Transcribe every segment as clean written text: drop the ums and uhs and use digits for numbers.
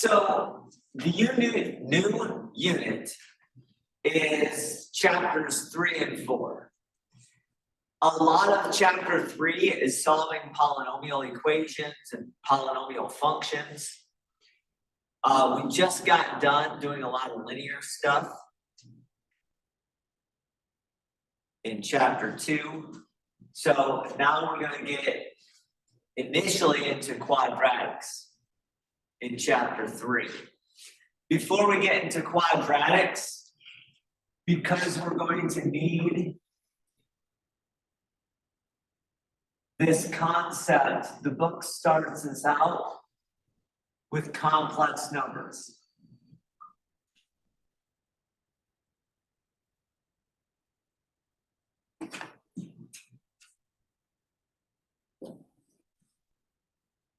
So the new unit is chapters 3 and 4. A lot of chapter 3 is solving polynomial equations and polynomial functions. We just got done doing a lot of linear stuff in chapter 2. So now we're going to get initially into quadratics in chapter 3. Before we get into quadratics, because we're going to need this concept, the book starts us out with complex numbers.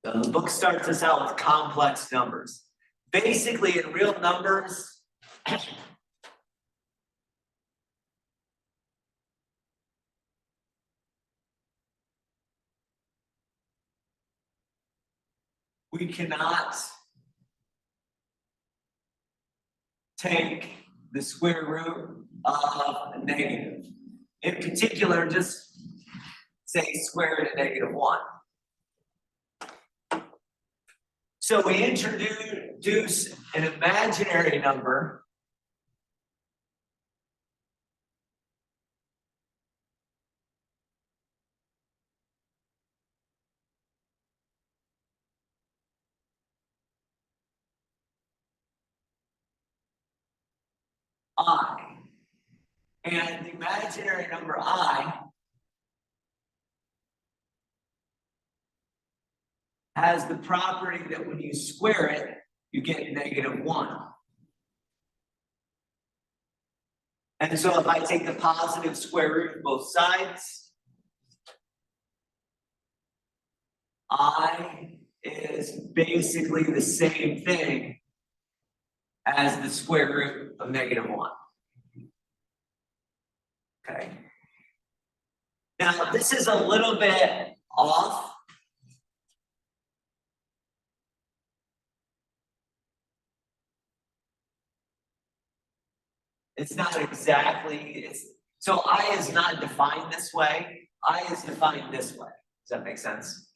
So the book starts us out with complex numbers. Basically, in real numbers, we cannot take the square root of a negative. In particular, just say square root of -1. So we introduce an imaginary number I. And the imaginary number I has the property that when you square it, you get -1. And so if I take the positive square root of both sides, I is basically the same thing as the square root of -1. Okay. Now, this is a little bit off. It's not exactly, so I is not defined this way. I is defined this way. Does that make sense?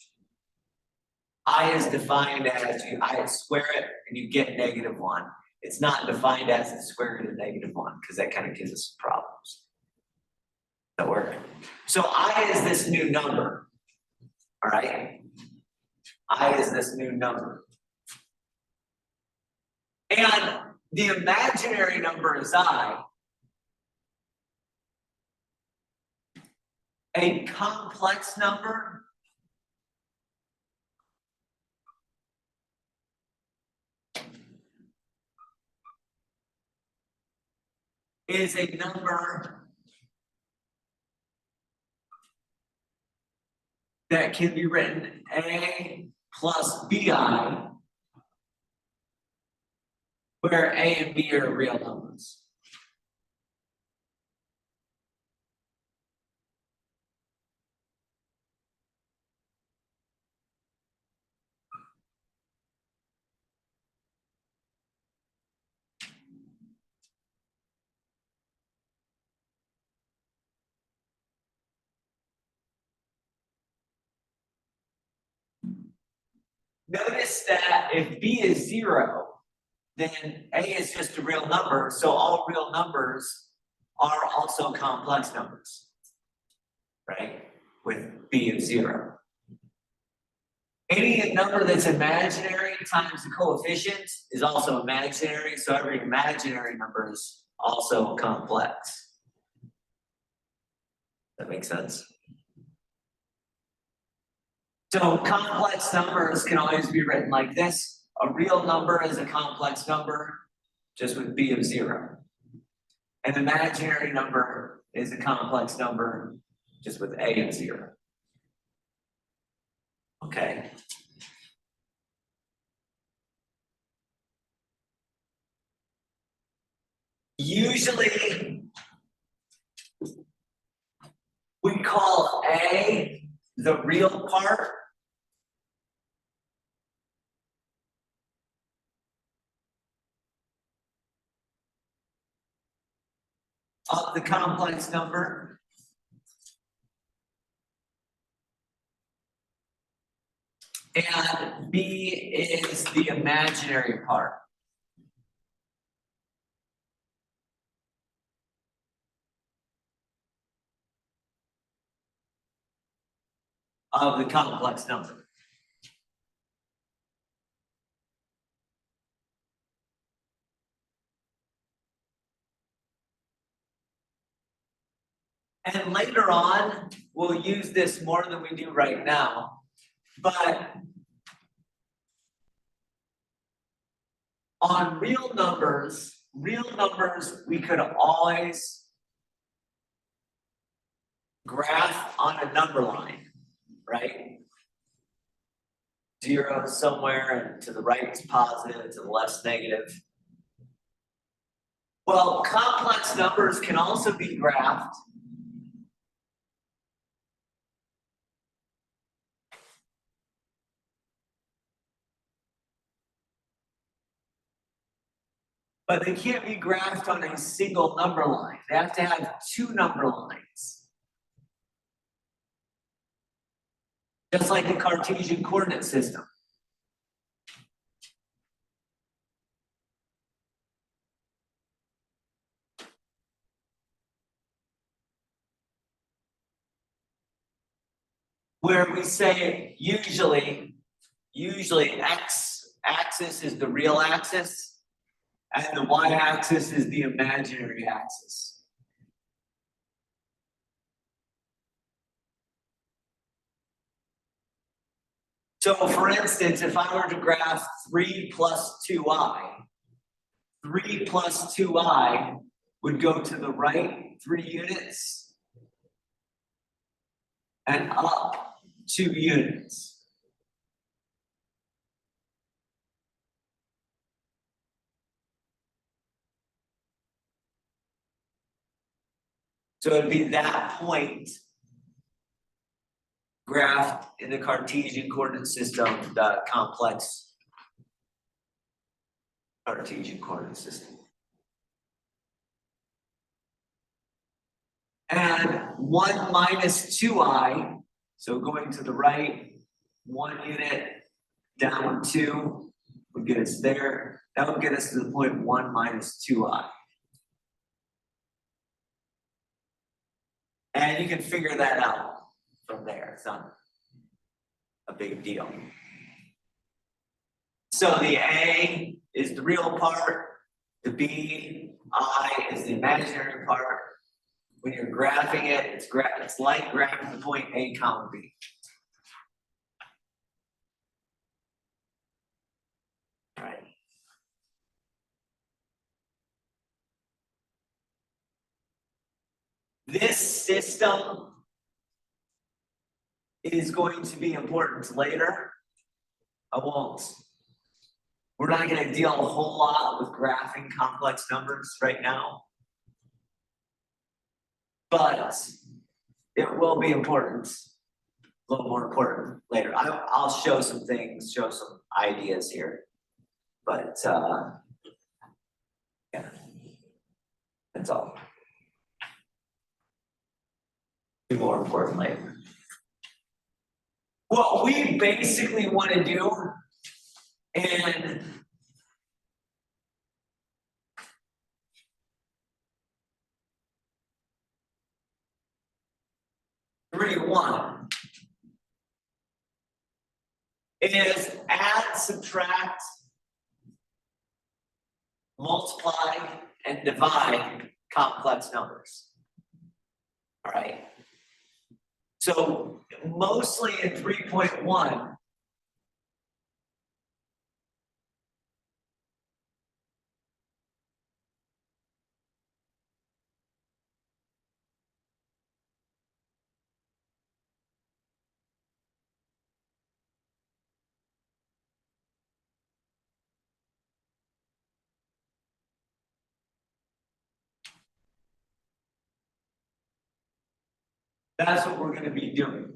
I is defined as I square it and you get -1. It's not defined as the square root of -1 because that kind of gives us some problems. That work? So I is this new number. All right. I is this new number. And the imaginary number is I. A complex number is a number that can be written A plus BI, where A and B are real numbers. Notice that if B is 0, then A is just a real number, so all real numbers are also complex numbers, right? With B of 0. Any number that's imaginary times the coefficient is also imaginary, so every imaginary number is also complex. That makes sense? So complex numbers can always be written like this. A real number is a complex number, just with B of 0. An imaginary number is a complex number, just with A of 0. Okay. Usually, we call A the real part of the complex number. And B is the imaginary part. Of the complex number. And later on, we'll use this more than we do right now. But on real numbers, we could always graph on a number line, right? 0 somewhere, and to the right is positive, to the left's negative. Well, complex numbers can also be graphed but they can't be graphed on a single number line. They have to have 2 number lines. Just like the Cartesian coordinate system. Where we say usually X axis is the real axis, and the Y axis is the imaginary axis. So for instance, if I were to graph 3 plus 2i, 3 plus 2i would go to the right 3 units and up 2 units. So it'd be that point graphed in the Cartesian coordinate system, the complex Cartesian coordinate system. And 1 minus 2i, so going to the right, 1 unit, down 2 would get us there. That would get us to the point 1 minus 2i. And you can figure that out from there. It's not a big deal. So the A is the real part, the B, I is the imaginary part. When you're graphing it, it's like graphing the point A, comma B. All right. This system is going to be important later. We're not going to deal a whole lot with graphing complex numbers right now. But it will be important, a little more important later. I'll show some things, show some ideas here. But yeah, that's all. Be more important later. What we basically want to do, and three, one, is add, subtract, multiply, and divide complex numbers. All right. So mostly in 3.1, that's what we're going to be doing.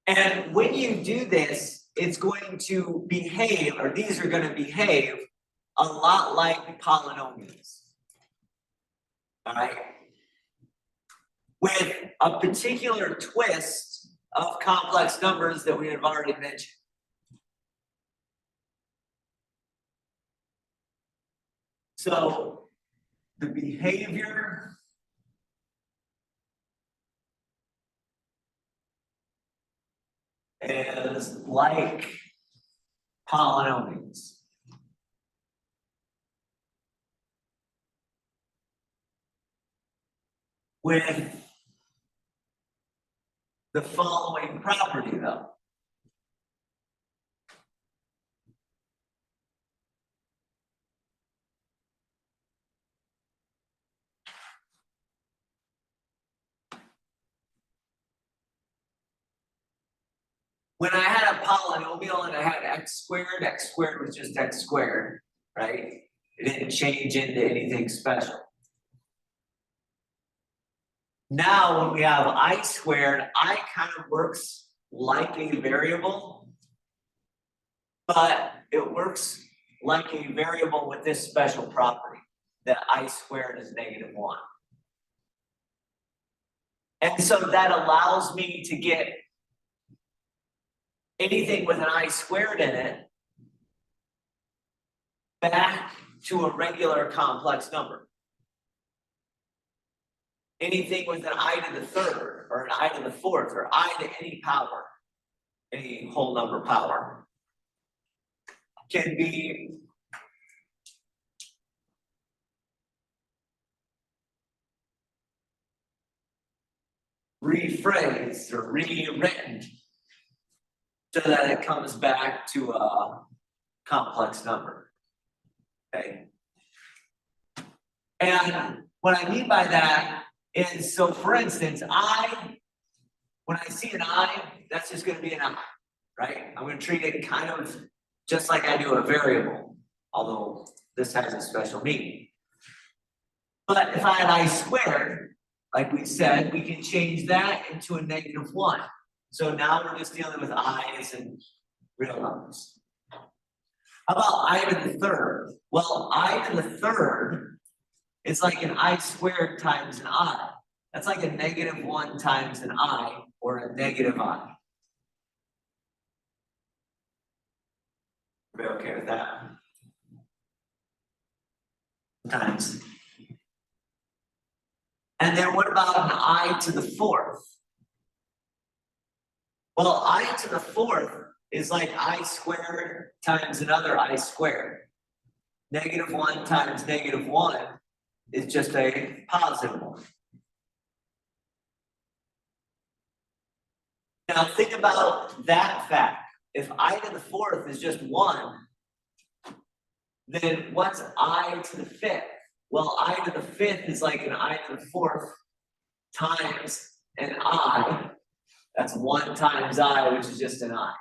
And when you do this, it's going to behave, or these are going to behave a lot like polynomials. All right? With a particular twist of complex numbers that we have already mentioned. So the behavior is like polynomials. With the following property though. When I had a polynomial and I had x squared was just x squared, right? It didn't change into anything special. Now, when we have I squared, I kind of works like a variable, but it works like a variable with this special property, that I squared is -1. And so that allows me to get anything with an I squared in it back to a regular complex number. Anything with an I to the third, or an I to the fourth, or I to any power, any whole number power, can be rephrased or rewritten so that it comes back to a complex number. Okay. And what I mean by that is, so for instance, when I see an I, that's just going to be an I, right? I'm going to treat it kind of just like I do a variable, although this has a special meaning. But if I had I squared, like we said, we can change that into a -1. So now we're just dealing with i's and real numbers. How about I to the third? Well, I to the third is like an I squared times an I. That's like a -1 times an I, or a negative I. Everybody okay with that? Times. And then what about an I to the fourth? Well, I to the fourth is like I squared times another I squared. -1 times -1 is just a positive one. Now think about that fact. If I to the fourth is just 1, then what's I to the fifth? Well, I to the fifth is like an I to the fourth times an I. That's 1 times I, which is just an I.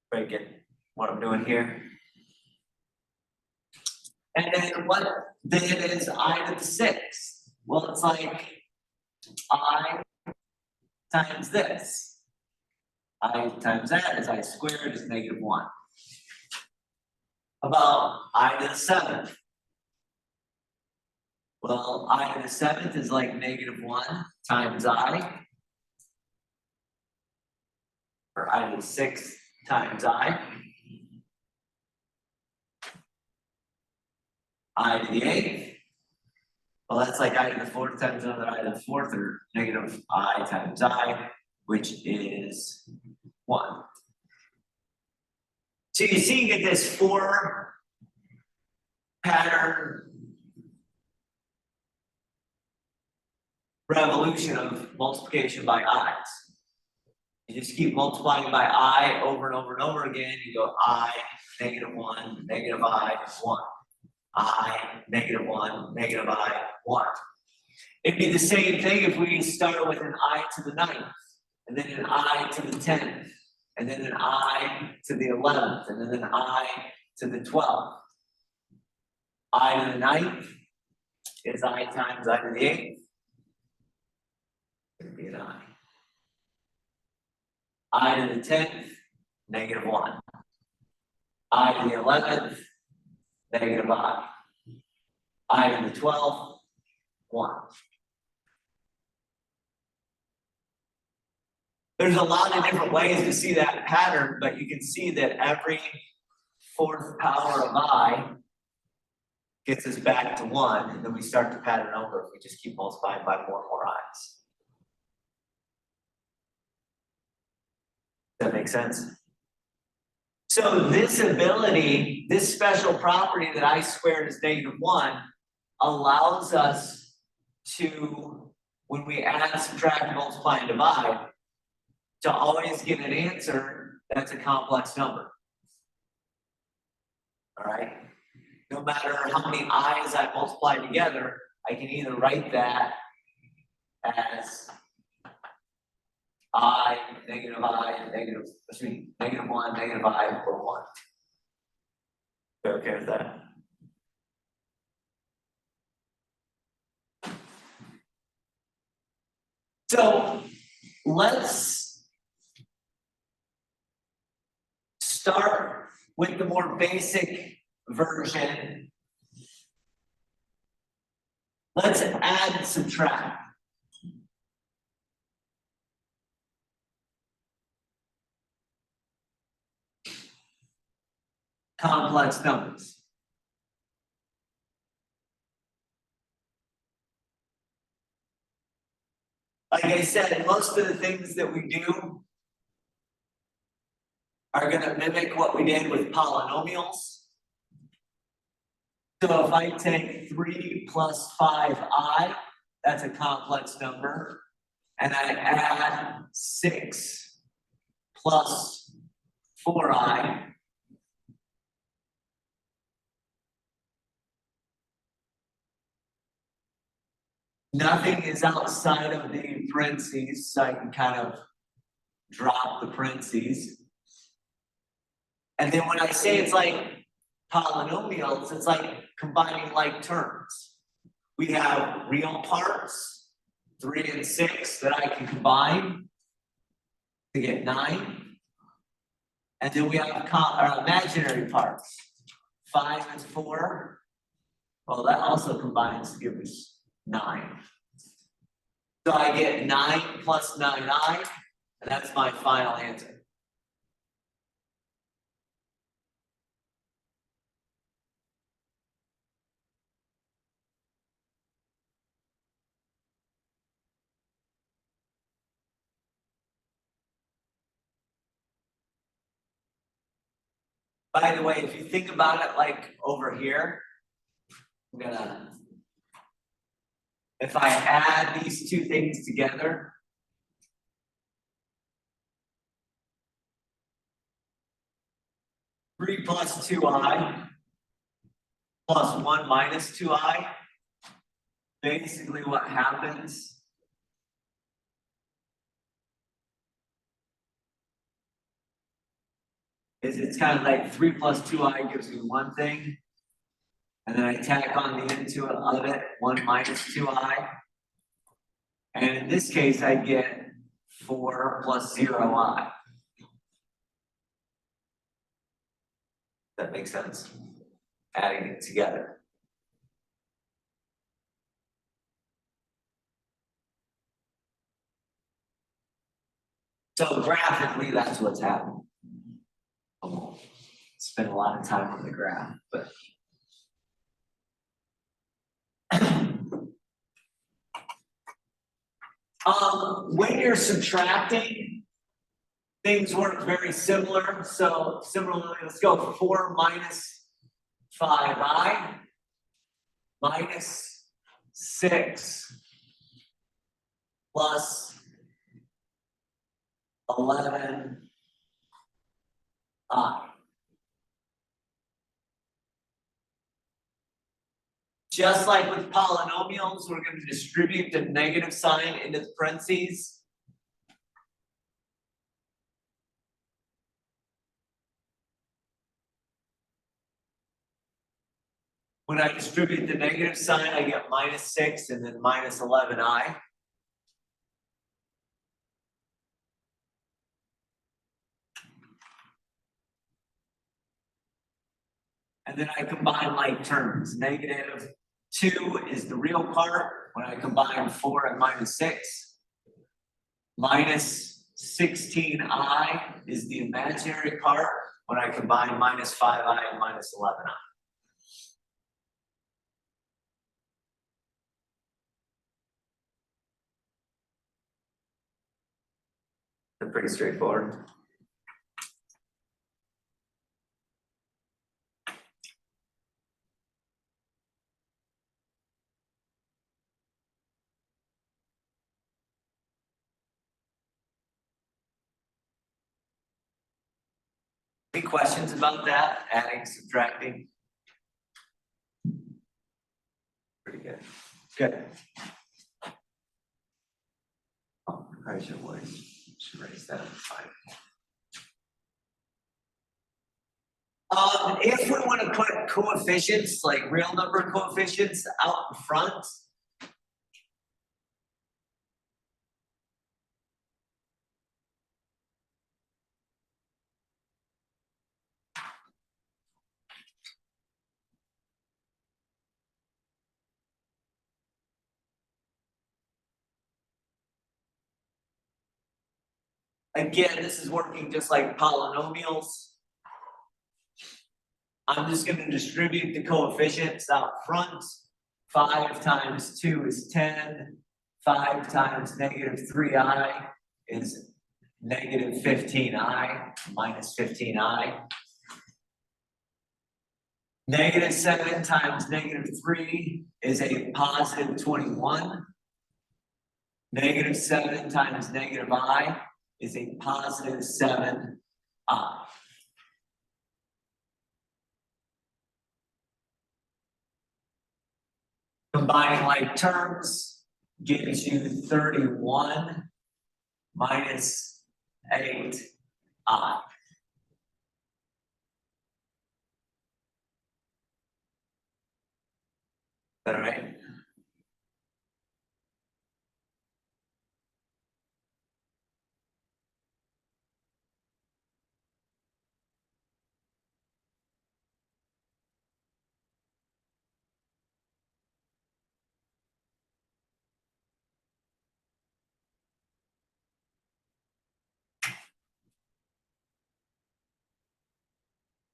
Break it, what I'm doing here. And then what then is I to the sixth? Well, it's like I times this. I times that is I squared is -1. About I to the seventh. Well, I to the seventh is like -1 times I. Or I to the sixth times I. I to the eighth. Well, that's like I to the fourth times another I to the fourth, or -I times I, which is 1. So you see, you get this 4 pattern revolution of multiplication by i's. You just keep multiplying by I over and over and over again. You go I, -1, -I, 1. I, -1, -I, 1. It'd be the same thing if we started with an I to the 9th, and then an I to the 10th, and then an I to the 11th, and then an I to the 12th. I to the 9th, is I times I to the 8th. It's gonna be an I to the 10th, -1. I to the 11th, -I. I to the 12th, 1. There's a lot of different ways to see that pattern, but you can see that every 4th power of I gets us back to 1, and then we start the pattern over if we just keep multiplying by more and more i's. Does that make sense? So this ability, this special property that I squared is -1, allows us to, when we add, subtract, multiply, and divide, to always get an answer that's a complex number. All right? No matter how many i's I multiply together, I can either write that as I, -1, -I, or 1. You okay with that? So let's start with the more basic version. Let's add and subtract. Complex numbers. Like I said, most of the things that we do are going to mimic what we did with polynomials. So if I take 3 plus 5i, that's a complex number, and I add 6 plus 4i, nothing is outside of the parentheses, so I can kind of drop the parentheses. And then when I say it's like polynomials, it's like combining like terms. We have real parts, 3 and 6, that I can combine to get 9. And then we have imaginary parts, 5 and 4. Well, that also combines to give us 9. So I get 9 plus 9i, and that's my final answer. By the way, if you think about it like over here, I'm gonna, if I add these two things together, three plus 2i plus 1 minus 2i, basically what happens is it's kind of like 3 plus 2i gives me one thing, and then I tack on the end to it of it, 1 minus 2i. And in this case, I get 4 plus 0i. That makes sense? Adding it together. So graphically, that's what's happening. I won't spend a lot of time on the graph, but when you're subtracting, things work very similar. So similarly, let's go 4 minus 5i minus 6 plus 11i. Just like with polynomials, we're going to distribute the negative sign into the parentheses. When I distribute the negative sign, I get -6 and then -11i. And then I combine like terms. -2 is the real part when I combine 4 and -6. -16i is the imaginary part when I combine -5i and -11i. They're pretty straightforward. Any questions about that? Adding, subtracting? Pretty good. Good. Oh, I should raise that. Fine. If we want to put coefficients, like real number coefficients, out in front, again, this is working just like polynomials. I'm just going to distribute the coefficients out front. 5 times 2 is 10. 5 times -3i is -15i, minus 15i. -7 times -3 is a positive 21. -7 times -i is a positive 7i. Combining like terms gives you 31 minus 8i. All right.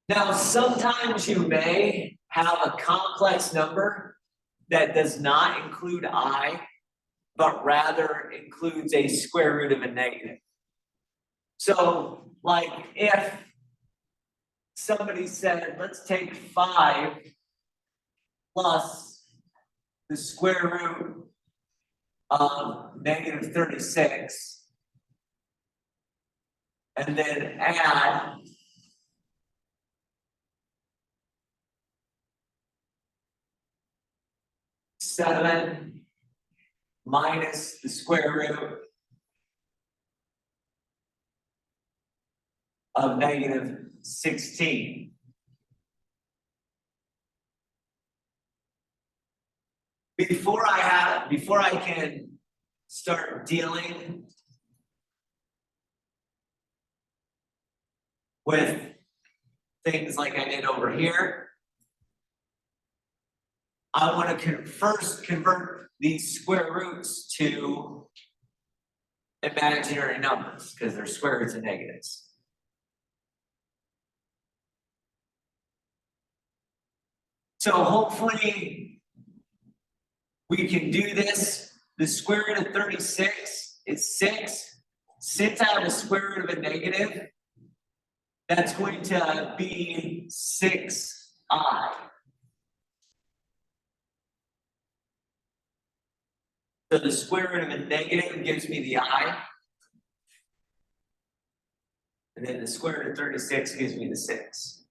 Now, sometimes you may have a complex number that does not include I, but rather includes a square root of a negative. So, like if somebody said, let's take 5 plus the square root of -36, and then add 7 minus the square root of -16. Before I can start dealing with things like I did over here, I want to first convert these square roots to imaginary numbers because they're square roots of negatives. So hopefully we can do this. The square root of 36 is 6. Since I have a square root of a negative, that's going to be 6i. So the square root of a negative gives me the I. And then the square root of 36 gives me the 6.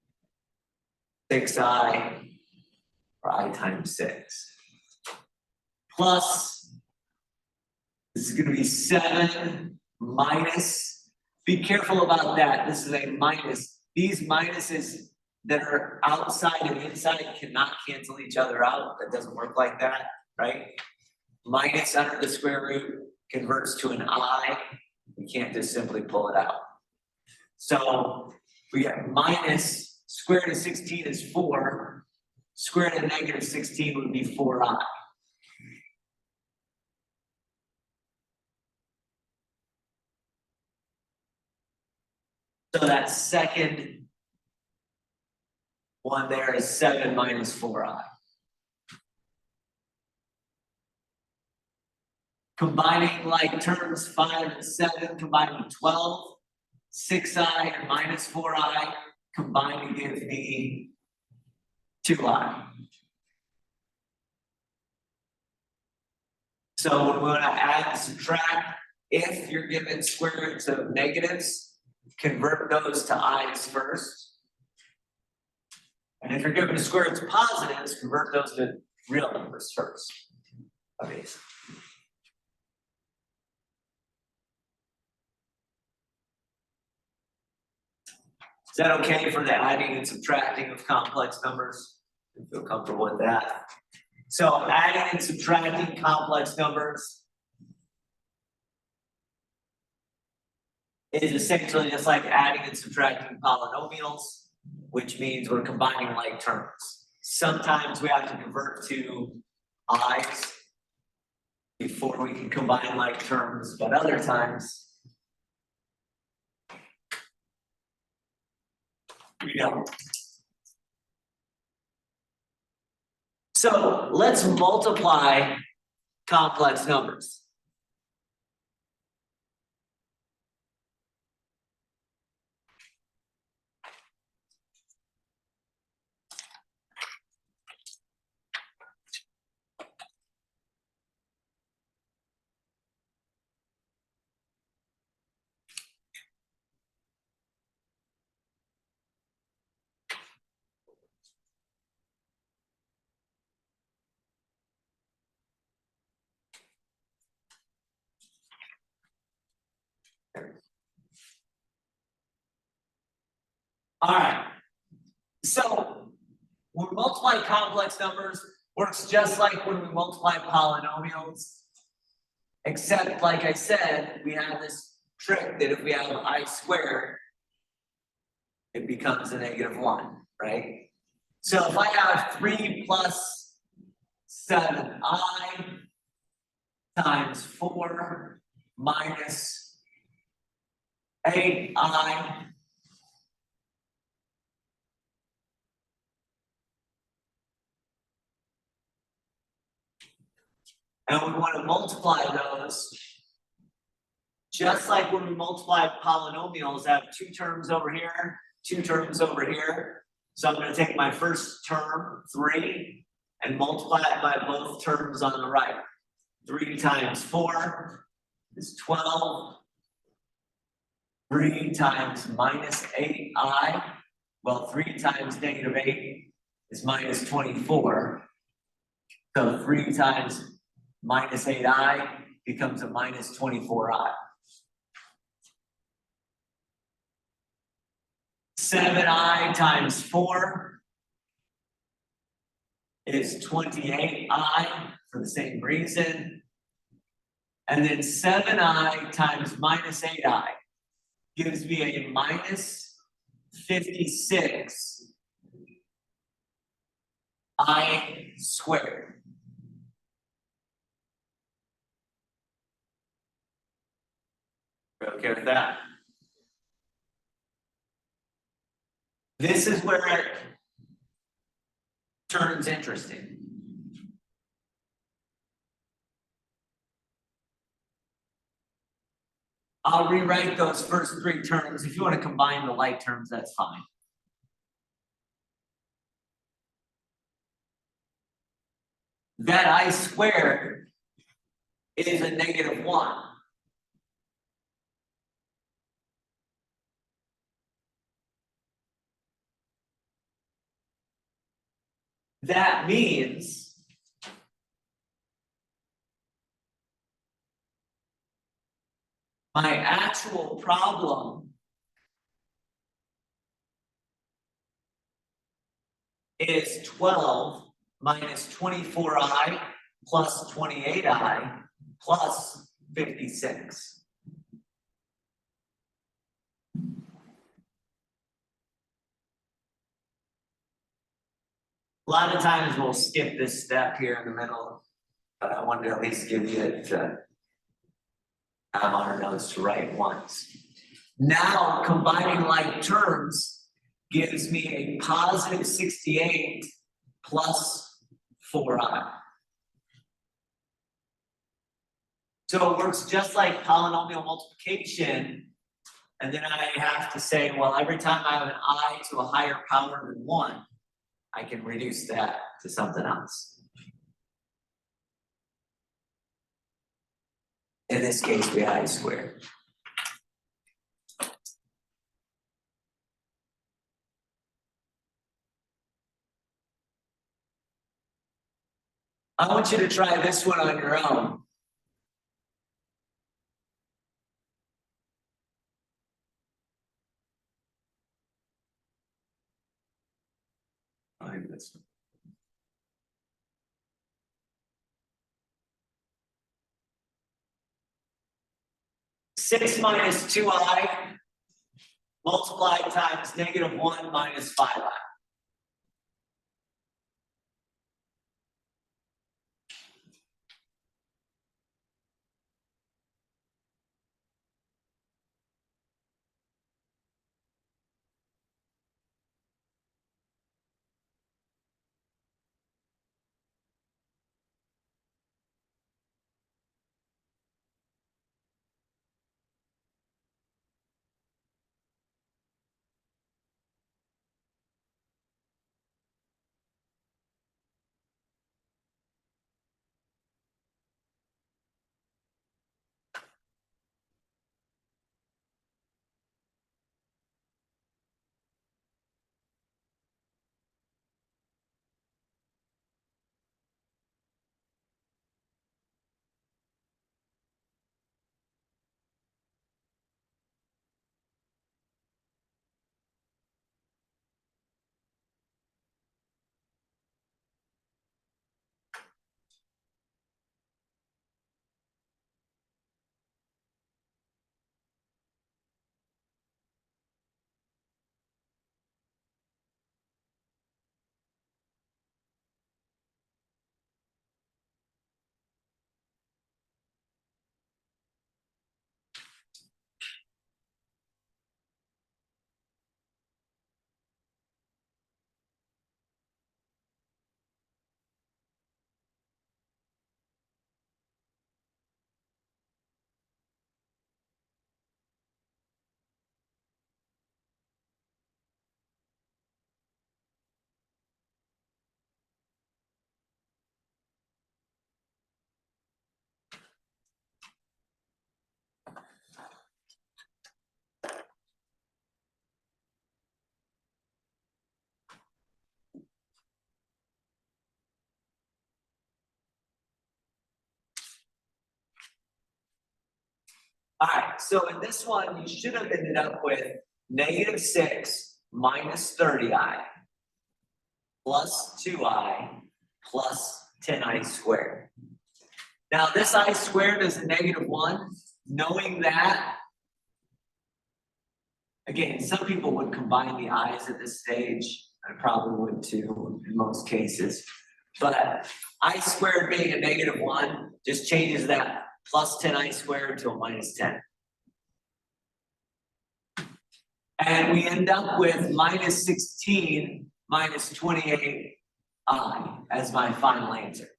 6i, or I times 6. Plus, this is going to be 7 minus. Be careful about that. This is a minus. These minuses that are outside and inside cannot cancel each other out. That doesn't work like that, right? Minus under the square root converts to an I. We can't just simply pull it out. So we got minus square root of 16 is 4. Square root of negative 16 would be 4I. So that second one there is 7 minus 4I. Combining like terms 5 and 7, combining 12, 6I and minus 4I, combine to give me 2I. So when we want to add and subtract, if you're given square roots of negatives, convert those to i's first. And if you're given square roots of positives, convert those to real numbers first. Okay. Is that okay for the adding and subtracting of complex numbers? I feel comfortable with that. So adding and subtracting complex numbers is essentially just like adding and subtracting polynomials, which means we're combining like terms. Sometimes we have to convert to i's before we can combine like terms, but other times we don't. So let's multiply complex numbers. All right, so when we multiply complex numbers, works just like when we multiply polynomials, except like I said, we have this trick that if we have I squared, it becomes a -1, right? So if I have 3 plus 7I times 4 minus 8I and we want to multiply those, just like when we multiply polynomials, I have 2 terms over here, 2 terms over here. So I'm going to take my first term, 3, and multiply it by both terms on the right. 3 times 4 is 12. 3 times minus 8I, well, 3 times -8 is minus 24. So 3 times minus 8I becomes a minus 24I. 7I times 4 is 28I for the same reason. And then 7I times minus 8I gives me a minus 56 I squared. We're okay with that? This is where it turns interesting. I'll rewrite those first 3 terms. If you want to combine the like terms, that's fine. That I squared is a -1. That means my actual problem is 12 minus 24i plus 28i plus 56. A lot of times we'll skip this step here in the middle, but I wanted to at least give you it to have on our notes to write once. Now combining like terms gives me a positive 68 plus 4i. So it works just like polynomial multiplication. And then I have to say, well, every time I have an I to a higher power than 1, I can reduce that to something else. In this case, we I squared. I want you to try this one on your own. Find this one. 6 minus 2i multiplied times -1 minus 5i. All right, so in this one, you should have ended up with -6 minus 30i plus 2i plus 10i squared. Now this I squared is a -1. Knowing that, again, some people would combine the i's at this stage. I probably would too in most cases. But I squared being a -1 just changes that plus 10i squared to a -10. And we end up with -16 minus 28i as my final answer.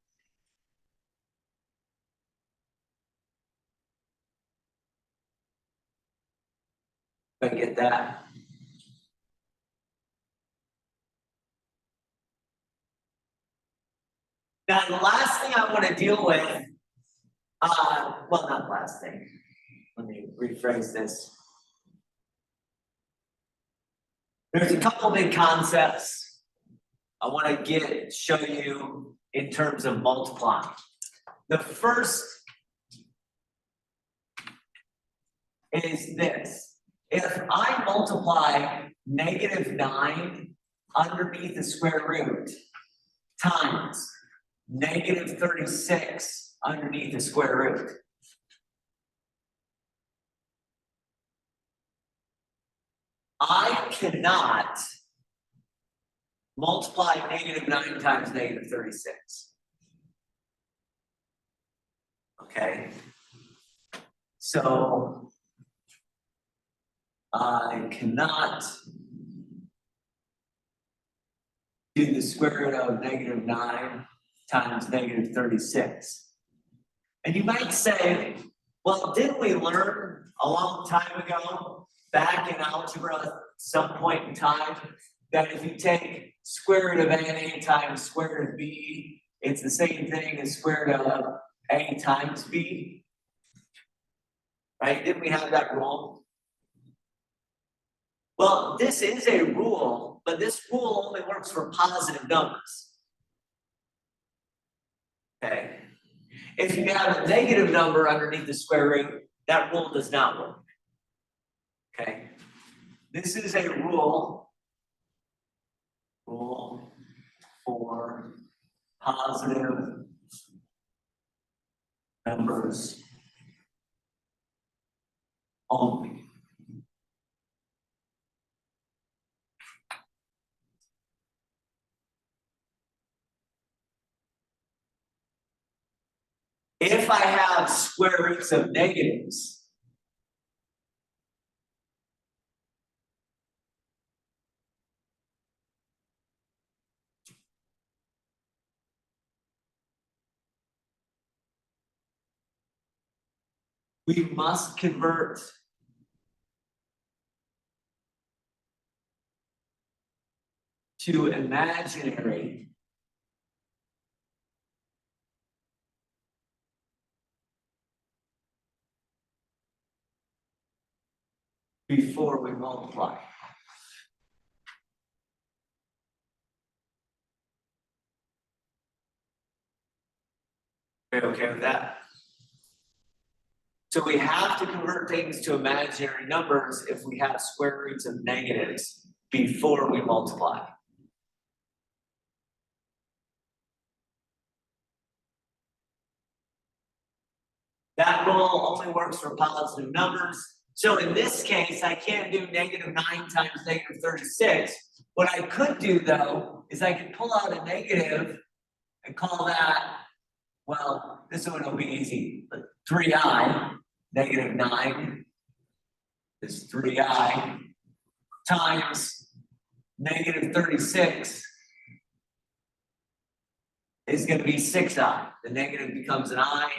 If I get that. Now, the last thing I want to deal with, well, not last thing. Let me rephrase this. There's a couple big concepts I want to show you in terms of multiplying. The first is this. If I multiply -9 underneath the square root times negative 36 underneath the square root. I cannot multiply negative 9 times negative 36. Okay, so I cannot do the square root of negative 9 times negative 36. And you might say, well, didn't we learn a long time ago, back in algebra, at some point in time, that if you take square root of A times square root of B, it's the same thing as square root of A times B? Right? Didn't we have that rule? Well, this is a rule, but this rule only works for positive numbers. Okay? If you have a negative number underneath the square root, that rule does not work. Okay? This is a rule for positive numbers only. If I have square roots of negatives, we must convert to imaginary before we multiply. Are you okay with that? So we have to convert things to imaginary numbers if we have square roots of negatives before we multiply. That rule only works for positive numbers. So in this case, I can't do negative 9 times negative 36. What I could do though, is I could pull out a negative and call that, well, this one will be easy, but 3i, negative 9 is 3i times negative 36 is going to be 6i. The negative becomes an I.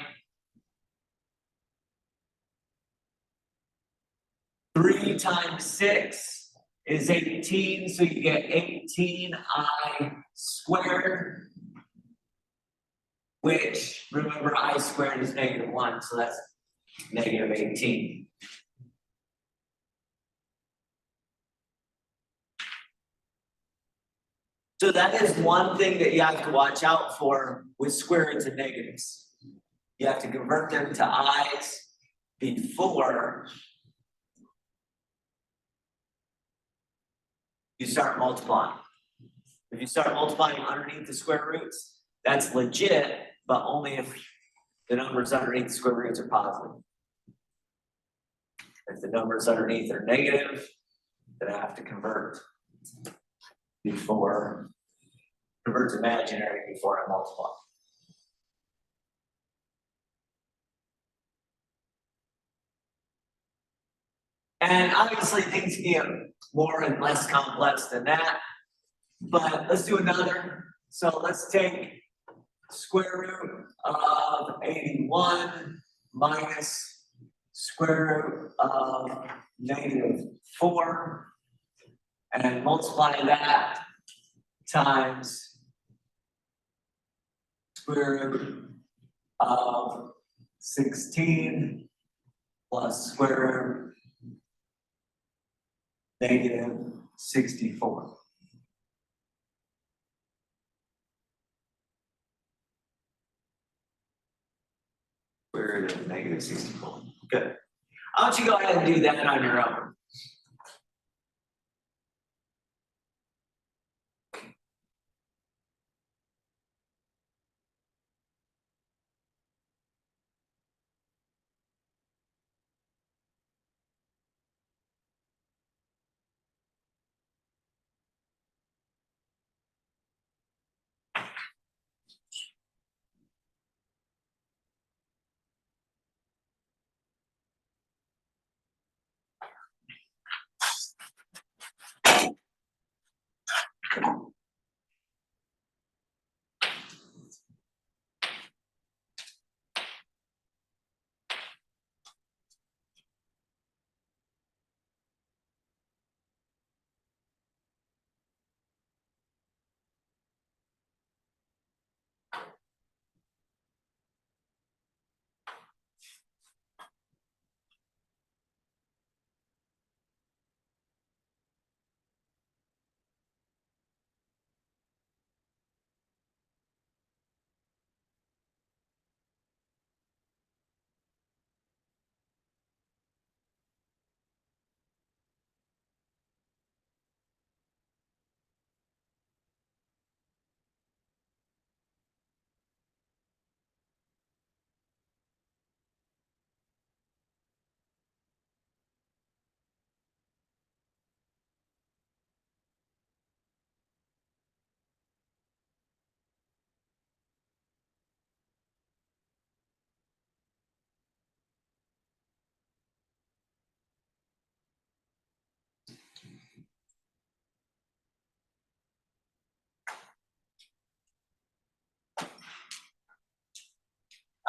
3 times 6 is 18, so you get 18i squared, which, remember, I squared is negative 1, so that's negative 18. So that is one thing that you have to watch out for with square roots and negatives. You have to convert them to i's before you start multiplying. If you start multiplying underneath the square roots, that's legit, but only if the numbers underneath the square roots are positive. If the numbers underneath are negative, then I have to convert to imaginary before I multiply. And obviously things get more and less complex than that, but let's do another. So let's take square root of 81 minus square root of negative 4 and multiply that times square root of 16 plus square root negative 64. Square root of negative 64. Good. Why don't you go ahead and do that on your own?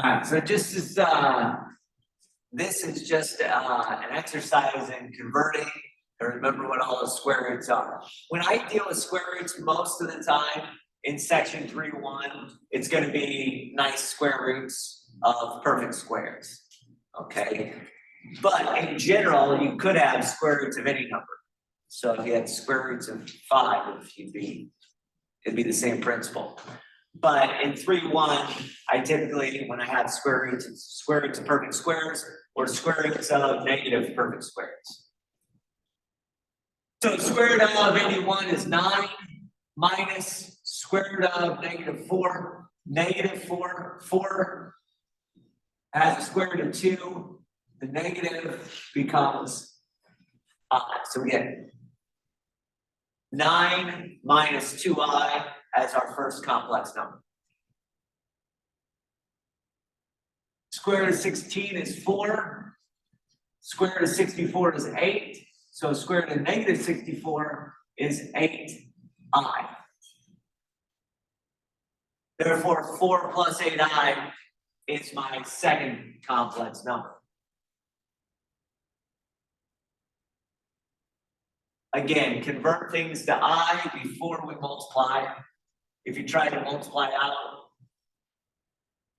Alright, so just as, this is just, an exercise in converting, and remember what all the square roots are. When I deal with square roots, most of the time, in section 3.1, it's gonna be nice square roots of perfect squares, okay? But in general, you could have square roots of any number. So if you had square roots of 5, it'd be the same principle. But in 3.1, I typically, when I have square roots, it's square roots of perfect squares or square roots of negative perfect squares. So square root of 81 is 9 minus square root of -4. -4 has a square root of 2. The negative becomes I. So we get 9 minus 2i as our first complex number. Square root of 16 is 4. Square root of 64 is 8. So square root of -64 is 8i. Therefore, 4 plus 8i is my second complex number. Again, convert things to I before we multiply. If you try to multiply out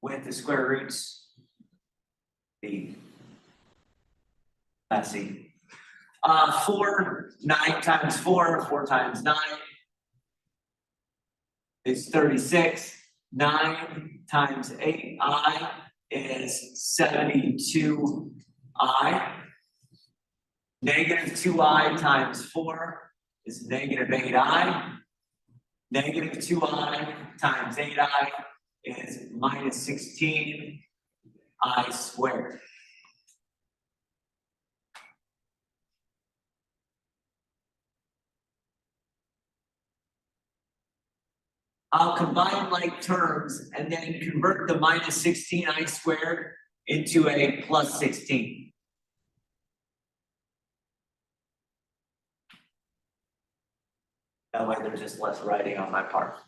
with the square roots, be messy. 4, 9 times 4, 4 times 9 is 36. 9 times 8i is 72i. Negative 2i times 4 is negative 8i. Negative 2i times 8i is minus 16i squared. I'll combine like terms and then convert the minus 16i squared into a plus 16. That way there's just less writing on my part.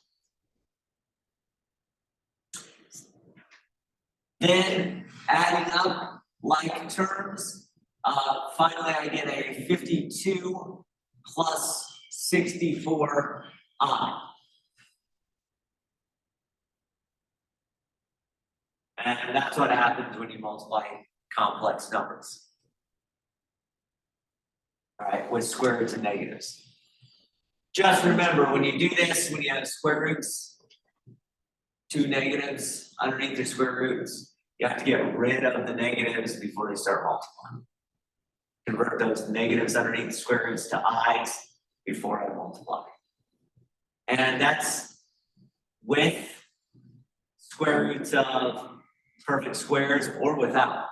Then adding up like terms, finally I get a 52 plus 64i. And that's what happens when you multiply complex numbers. All right, with square roots and negatives. Just remember, when you do this, when you have square roots, 2 negatives underneath the square roots, you have to get rid of the negatives before you start multiplying. Convert those negatives underneath the square roots to i's before I multiply. And that's with square roots of perfect squares or without.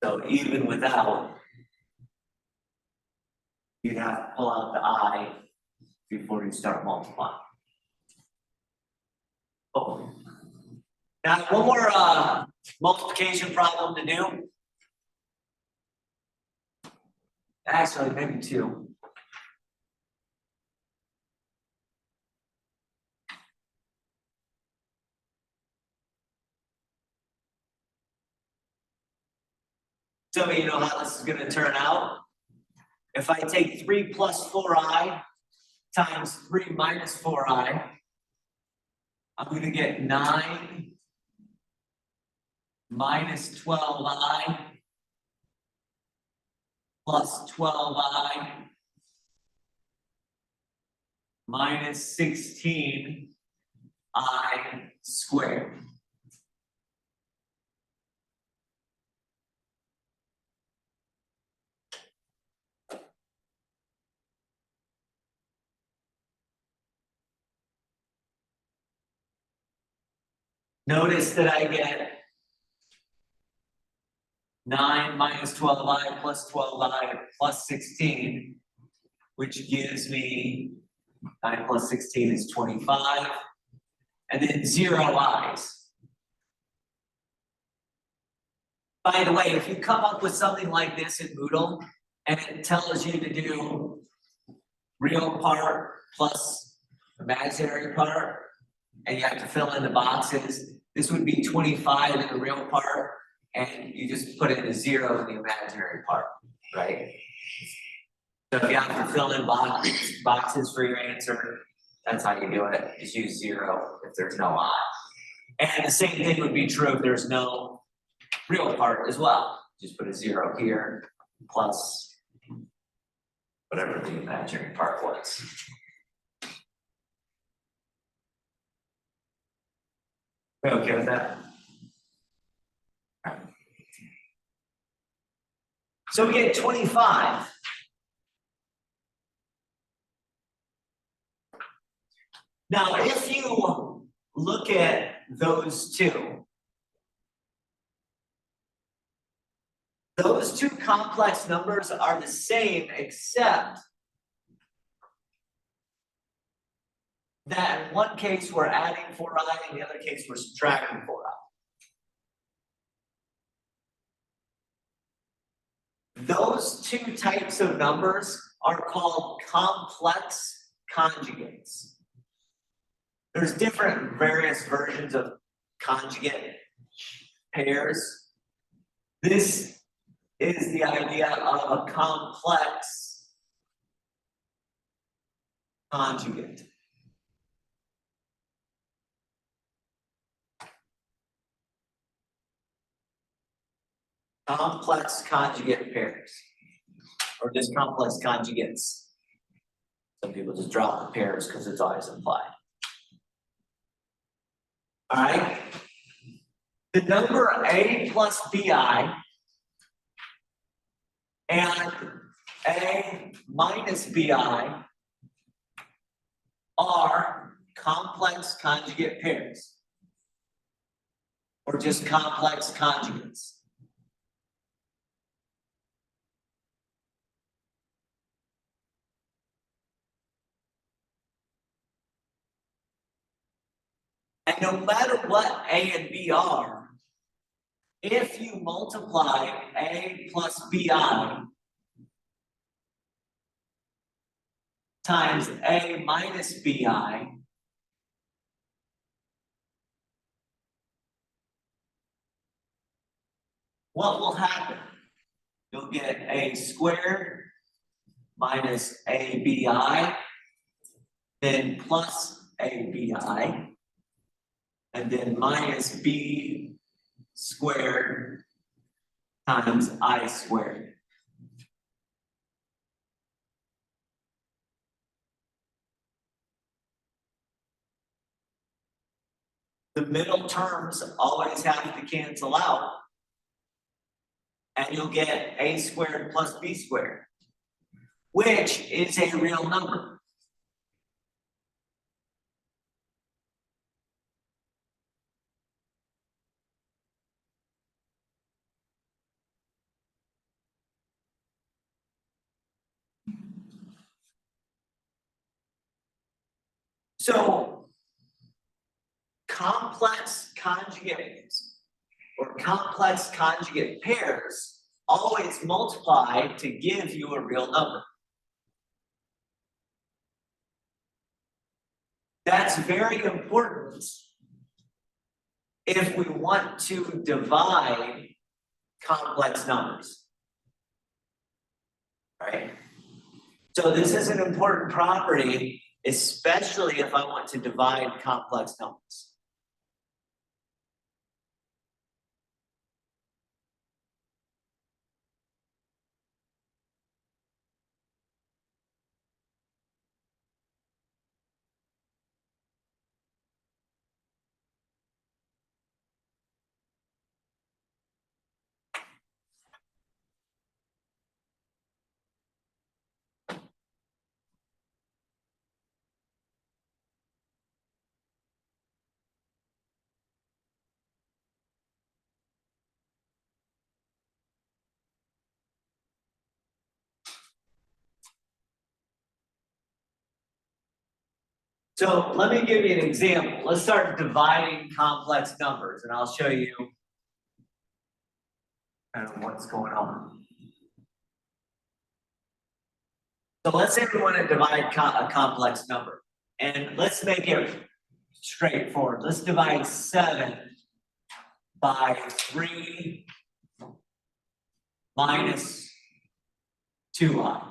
So even without, you'd have to pull out the I before you start multiplying. Oh. Now, one more multiplication problem to do. Actually, maybe 2. So you know how this is going to turn out? If I take 3 plus 4i times 3 minus 4i, I'm going to get 9 minus 12i plus 12i minus 16i squared. Notice that I get 9 minus 12i plus 12i plus 16, which gives me 9 plus 16 is 25, and then 0 i's. By the way, if you come up with something like this in Moodle, and it tells you to do real part plus imaginary part, and you have to fill in the boxes, this would be 25 in the real part, and you just put in a 0 in the imaginary part, right? So if you have to fill in boxes for your answer, that's how you do it. Just use 0 if there's no I. And the same thing would be true if there's no real part as well. Just put a 0 here, plus whatever the imaginary part was. We okay with that? So we get 25. Now, if you look at those two complex numbers are the same, except that in one case we're adding 4i, in the other case we're subtracting 4i. Those two types of numbers are called complex conjugates. There's different various versions of conjugate pairs. This is the idea of a complex conjugate. Complex conjugate pairs, or just complex conjugates. Some people just drop the pairs because it's always implied. All right. The number a plus bi and a minus bi are complex conjugate pairs, or just complex conjugates. And no matter what A and B are, if you multiply A plus BI times A minus BI, what will happen? You'll get A squared minus ABI, then plus ABI, and then minus B squared times I squared. The middle terms always have to cancel out, and you'll get A squared plus B squared, which is a real number. So complex conjugates or complex conjugate pairs always multiply to give you a real number. That's very important if we want to divide complex numbers. Right? So this is an important property, especially if I want to divide complex numbers. So let me give you an example. Let's start dividing complex numbers, and I'll show you kind of what's going on. So let's say we want to divide a complex number, and let's make it straightforward. Let's divide 7 by 3 minus 2i.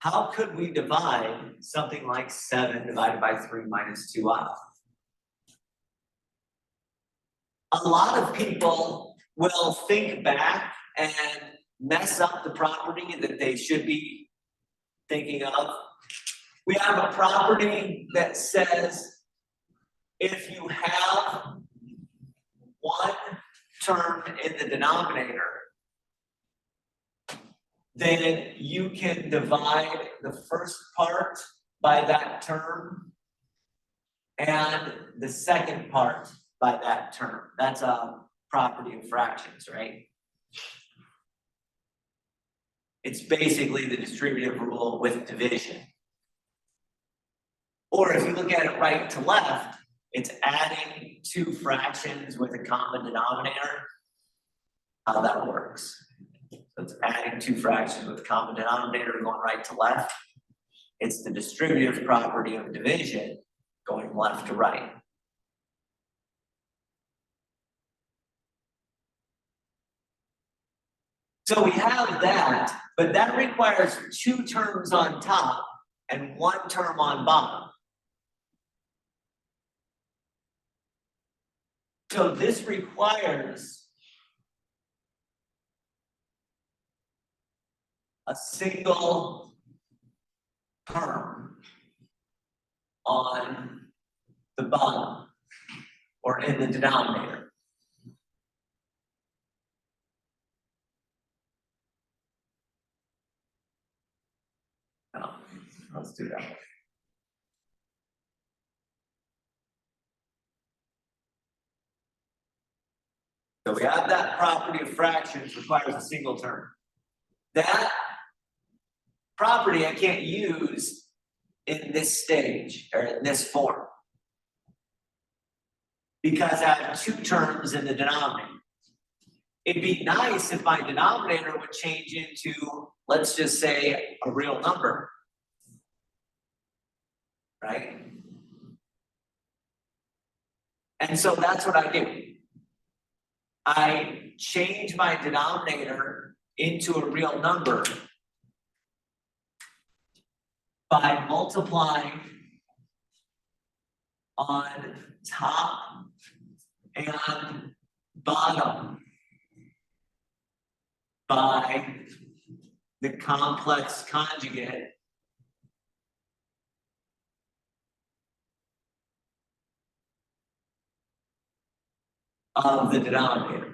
How could we divide something like 7 divided by 3 minus 2i? A lot of people will think back and mess up the property that they should be thinking of. We have a property that says if you have one term in the denominator, then you can divide the first part by that term and the second part by that term. That's a property of fractions, right? It's basically the distributive rule with division. Or if you look at it right to left, it's adding 2 fractions with a common denominator. How that works. So it's adding 2 fractions with a common denominator going right to left. It's the distributive property of division going left to right. So we have that, but that requires 2 terms on top and 1 term on bottom. So this requires a single term on the bottom or in the denominator. No, let's do that. So we have that property of fractions requires a single term. That property I can't use in this stage or in this form because I have 2 terms in the denominator. It'd be nice if my denominator would change into, let's just say, a real number, right? And so that's what I do. I change my denominator into a real number by multiplying on top and bottom by the complex conjugate of the denominator.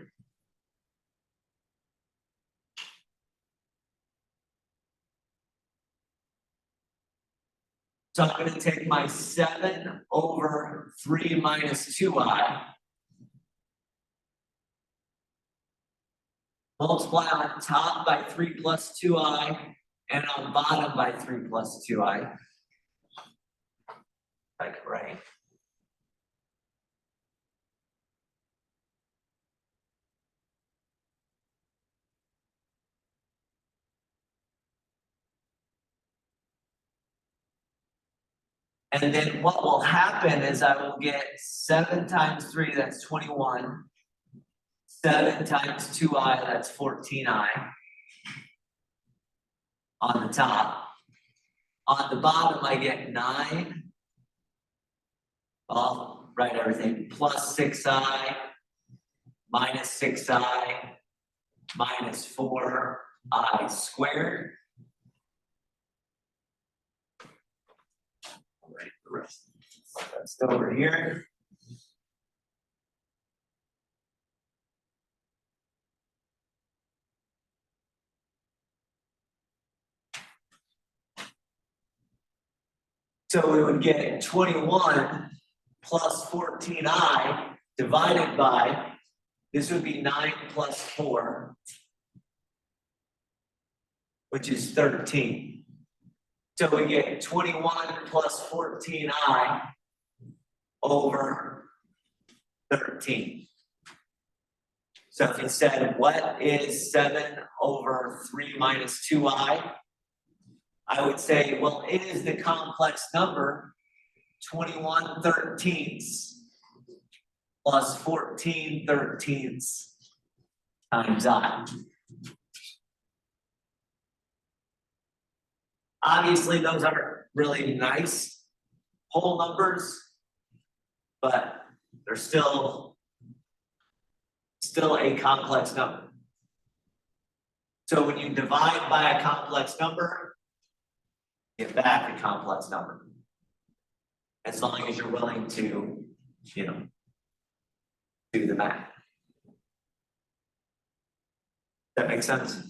So I'm going to take my 7 over 3 minus 2i, multiply on top by 3 plus 2i, and on bottom by 3 plus 2i. Like, right? And then what will happen is I will get 7 times 3, that's 21. 7 times 2i, that's 14i. On the top. On the bottom, I get 9. I'll write everything. Plus 6i, minus 6i, minus 4i squared. I'll write the rest. That's over here. So we would get 21 plus 14i divided by, this would be 9 plus 4, which is 13. So we get 21 plus 14i over 13. So if you said, what is 7 over 3 minus 2i? I would say, well, it is the complex number 21/13 plus 14/13 times I. Obviously, those aren't really nice whole numbers, but they're still a complex number. So when you divide by a complex number, get back a complex number. As long as you're willing to, do the math. That makes sense?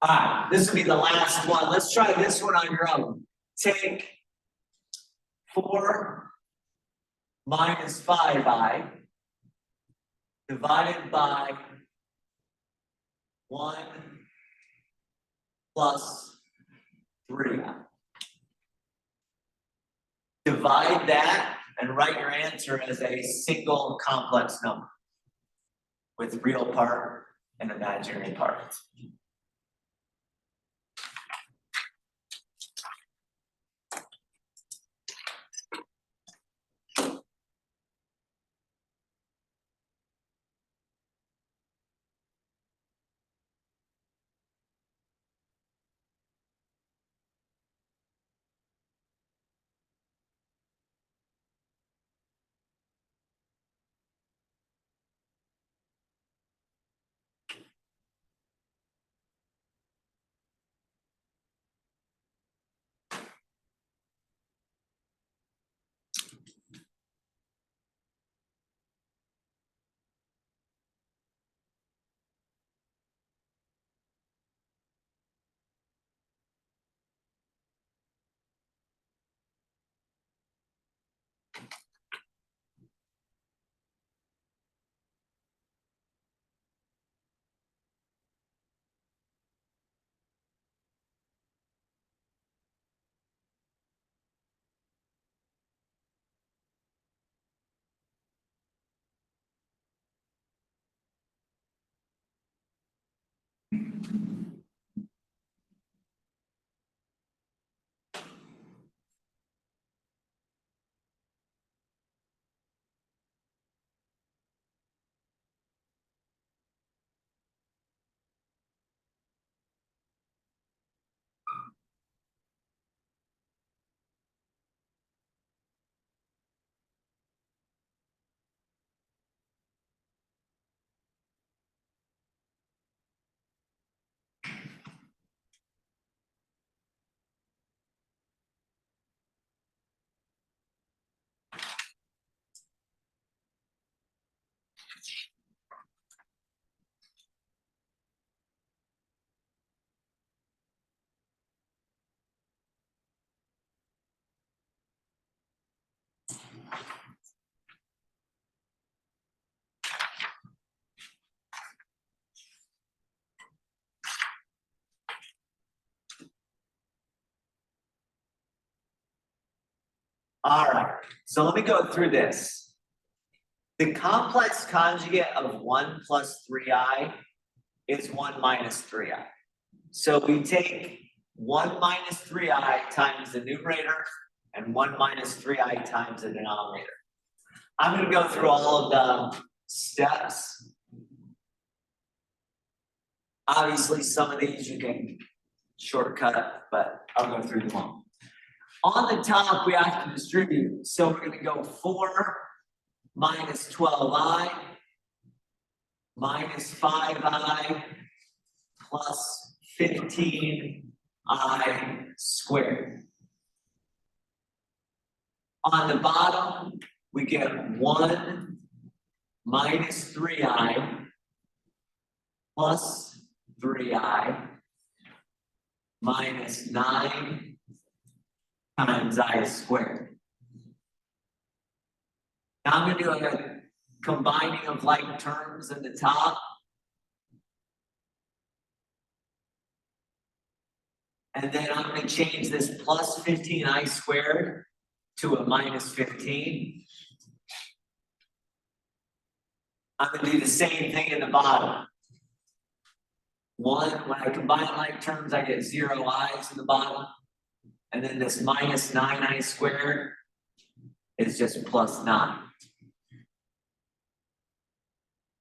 All right, this will be the last one. Let's try this one on your own. Take 4 minus 5i divided by 1 plus 3i. Divide that and write your answer as a single complex number with real part and imaginary part. All right, so let me go through this. The complex conjugate of 1 plus 3i is 1 minus 3i. So we take 1 minus 3i times the numerator and 1 minus 3i times the denominator. I'm going to go through all of the steps. Obviously, some of these you can shortcut, but I'll go through them all. On the top, we have to distribute. So we're going to go 4 minus 12i minus 5i plus 15i squared. On the bottom, we get 1 minus 3i plus 3i minus 9 times I squared. Now I'm going to do a combining of like terms in the top. And then I'm going to change this plus 15i squared to a minus 15. I'm going to do the same thing in the bottom. When I combine like terms, I get 0 i's in the bottom. And then this minus 9i squared is just plus 9.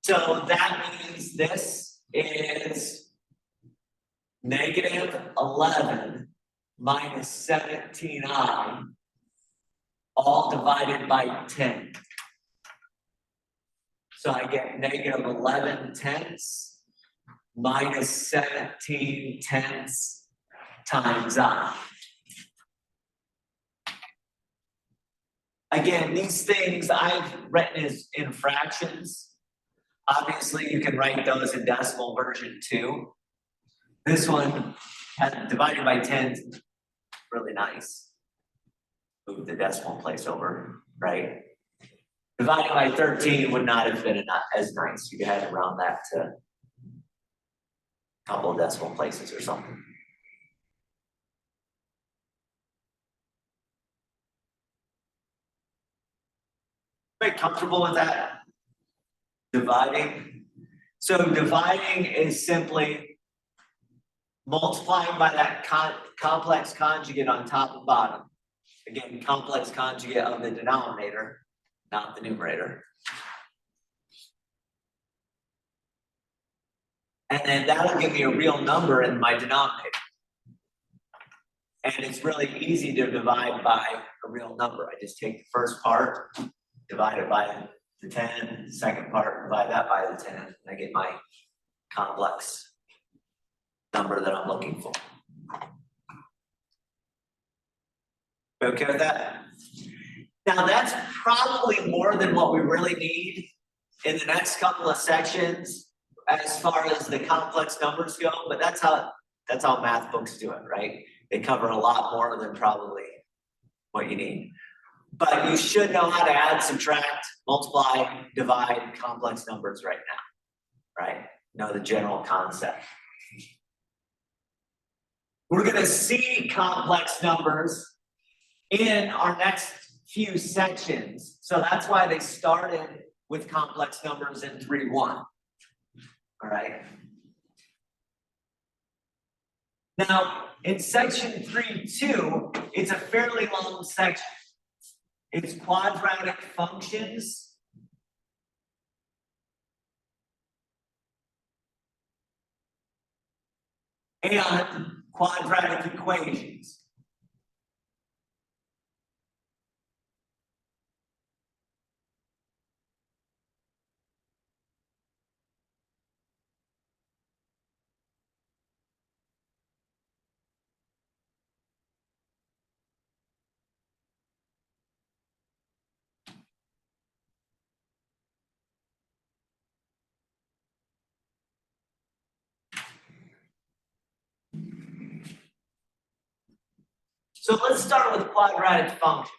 So that means this is negative 11 minus 17i, all divided by 10. So I get negative 11 tenths minus 17 tenths times I. Again, these things I've written as in fractions. Obviously, you can write those in decimal version too. This one had divided by 10, really nice. Move the decimal place over, right? Divided by 13 would not have been as nice. You could have round that to a couple of decimal places or something. Very comfortable with that? Dividing. So dividing is simply multiplying by that complex conjugate on top and bottom. Again, complex conjugate of the denominator, not the numerator. And then that'll give me a real number in my denominator. And it's really easy to divide by a real number. I just take the first part, divide it by the 10, second part, divide that by the 10, and I get my complex number that I'm looking for. Okay with that? Now that's probably more than what we really need in the next couple of sections as far as the complex numbers go, but that's how math books do it, right? They cover a lot more than probably what you need. But you should know how to add, subtract, multiply, divide complex numbers right now, right? Know the general concept. We're going to see complex numbers in our next few sections. So that's why they started with complex numbers in 3.1. All right. Now, in section 3.2, it's a fairly long section. It's quadratic functions. And quadratic equations. So let's start with quadratic functions.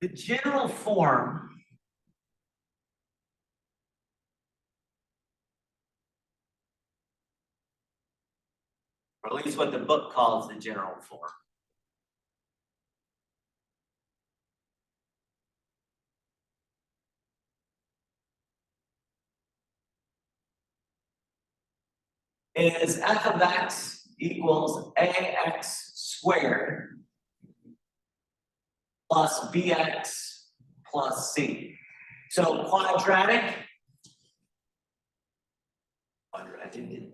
The general form or at least what the book calls the general form. Is f of x equals ax squared plus bx plus c. So quadratic. Quadratic.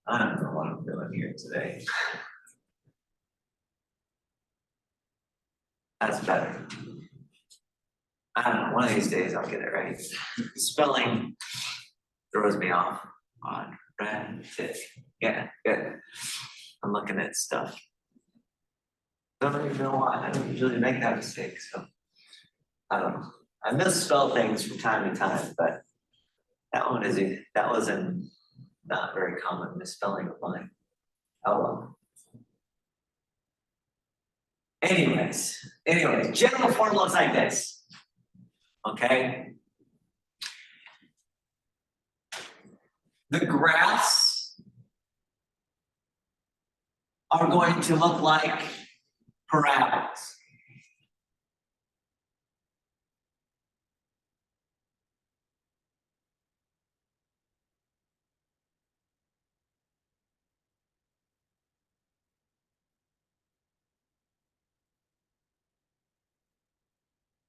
I don't know what I'm doing here today. That's better. I don't know, one of these days I'll get it right. Spelling throws me off. Quadratic. Yeah, good. I'm looking at stuff. Don't even know why. I don't usually make that mistake, so. I don't know. I misspell things from time to time, but that was a not very common misspelling of mine. Oh well. Anyways, general form looks like this. Okay. The graphs are going to look like parabolas.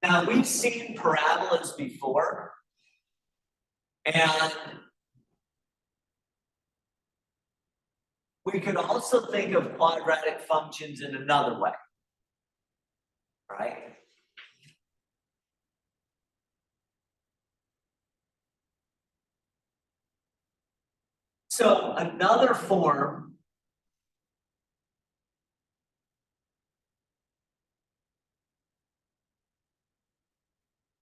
Now, we've seen parabolas before, and we could also think of quadratic functions in another way, right? So another form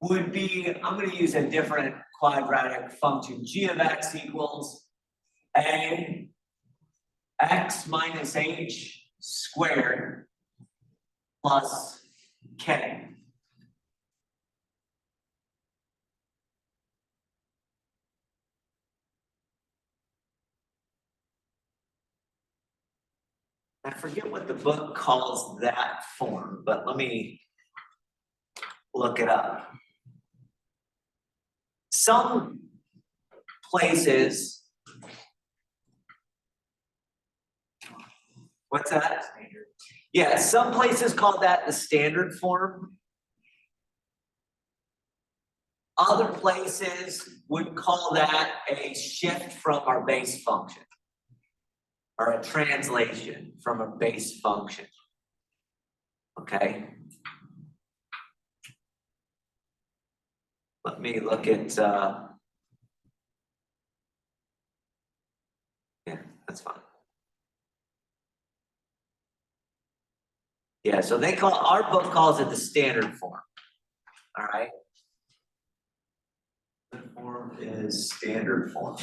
would be, I'm going to use a different quadratic function. G of x equals a x minus h squared plus k. I forget what the book calls that form, but let me look it up. Some places, what's that? Yeah, some places call that the standard form. Other places would call that a shift from our base function, or a translation from a base function. Okay. Let me look at, yeah, that's fine. Yeah, so our book calls it the standard form, all right? The form is standard form.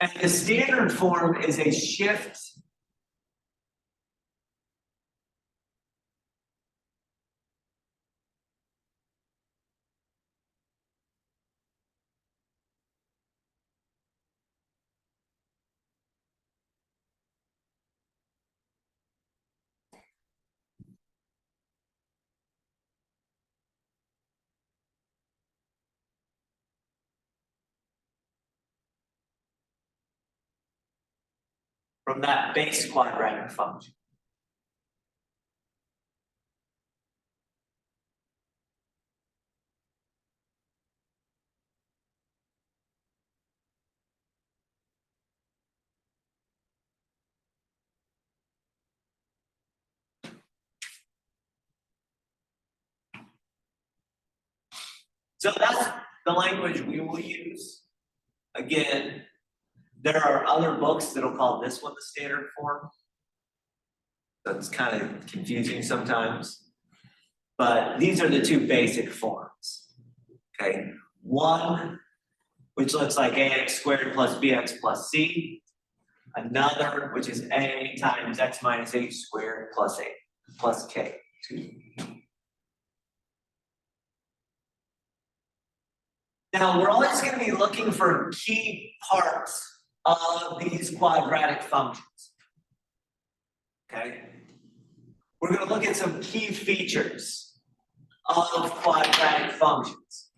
And the standard form is a shift from that base quadratic function. So that's the language we will use. Again, there are other books that'll call this one the standard form. So it's kind of confusing sometimes. But these are the two basic forms. Okay, one, which looks like ax squared plus bx plus c. Another, which is a times x minus h squared plus a plus k. Now, we're always going to be looking for key parts of these quadratic functions. Okay? We're going to look at some key features of quadratic functions.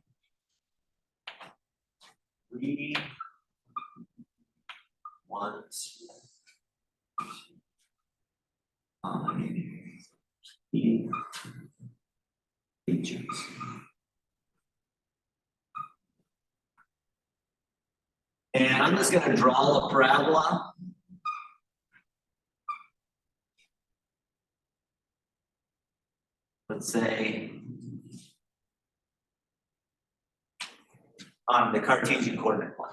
3, 1, 2, 5, key features. And I'm just going to draw a parabola. Let's say on the Cartesian coordinate plane.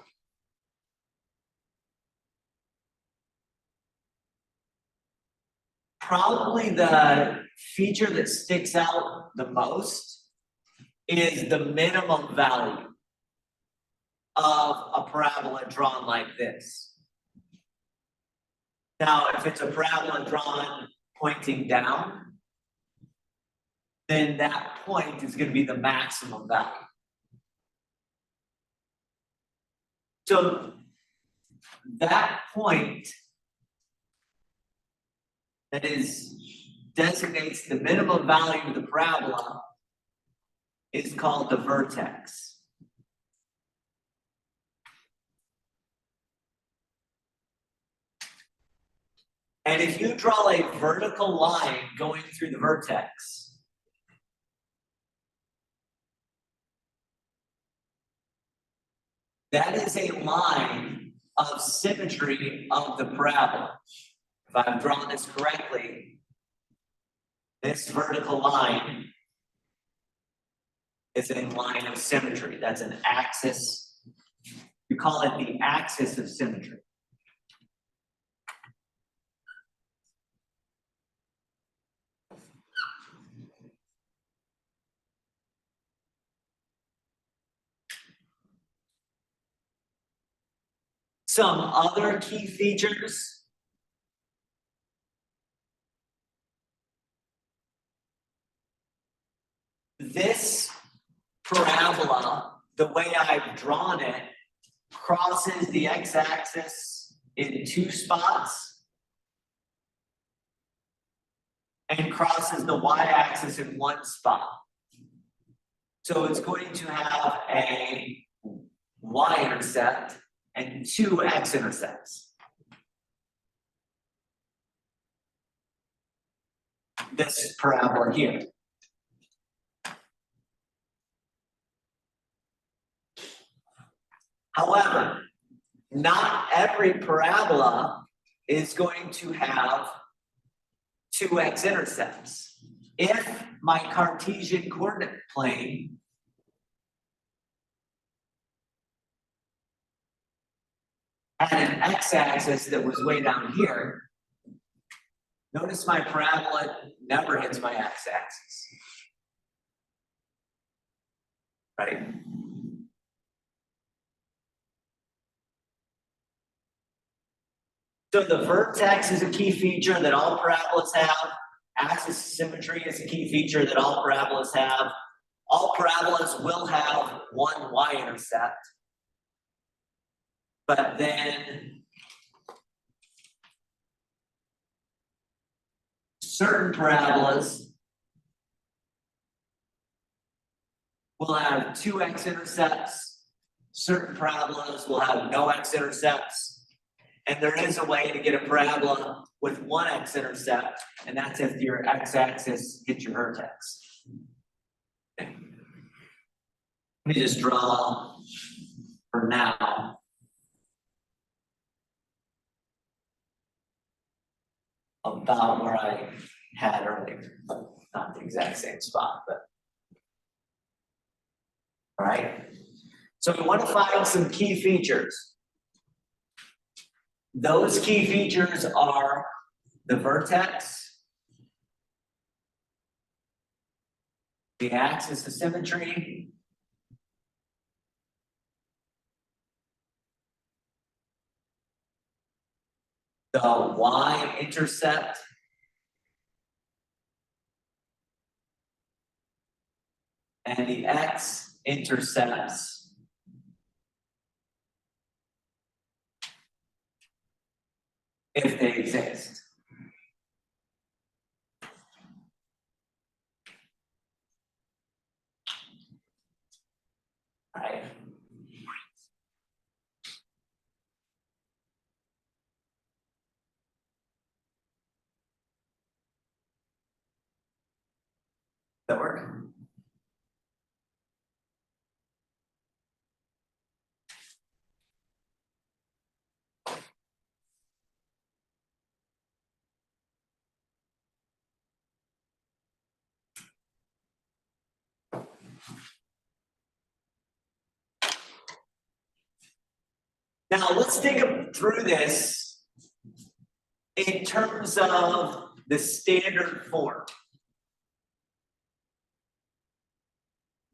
Probably the feature that sticks out the most is the minimum value of a parabola drawn like this. Now, if it's a parabola drawn pointing down, then that point is going to be the maximum value. So that point that designates the minimum value of the parabola is called the vertex. And if you draw a vertical line going through the vertex, that is a line of symmetry of the parabola. If I've drawn this correctly, this vertical line is a line of symmetry. That's an axis. You call it the axis of symmetry. Some other key features. This parabola, the way I've drawn it, crosses the x-axis in 2 spots and crosses the y-axis in 1 spot. So it's going to have a y-intercept and 2 x-intercepts. This parabola here. However, not every parabola is going to have 2 x-intercepts. If my Cartesian coordinate plane had an x-axis that was way down here, notice my parabola never hits my x-axis. Right? So the vertex is a key feature that all parabolas have. Axis of symmetry is a key feature that all parabolas have. All parabolas will have 1 y-intercept. But then certain parabolas will have 2 x-intercepts. Certain parabolas will have no x-intercepts. And there is a way to get a parabola with 1 x-intercept, and that's if your x-axis hits your vertex. Okay. Let me just draw for now. About where I had earlier, not the exact same spot, but all right. So we want to find some key features. Those key features are the vertex, the axis of symmetry. The y-intercept. And the x-intercepts. If they exist. Right. That work? Now let's think through this in terms of the standard form.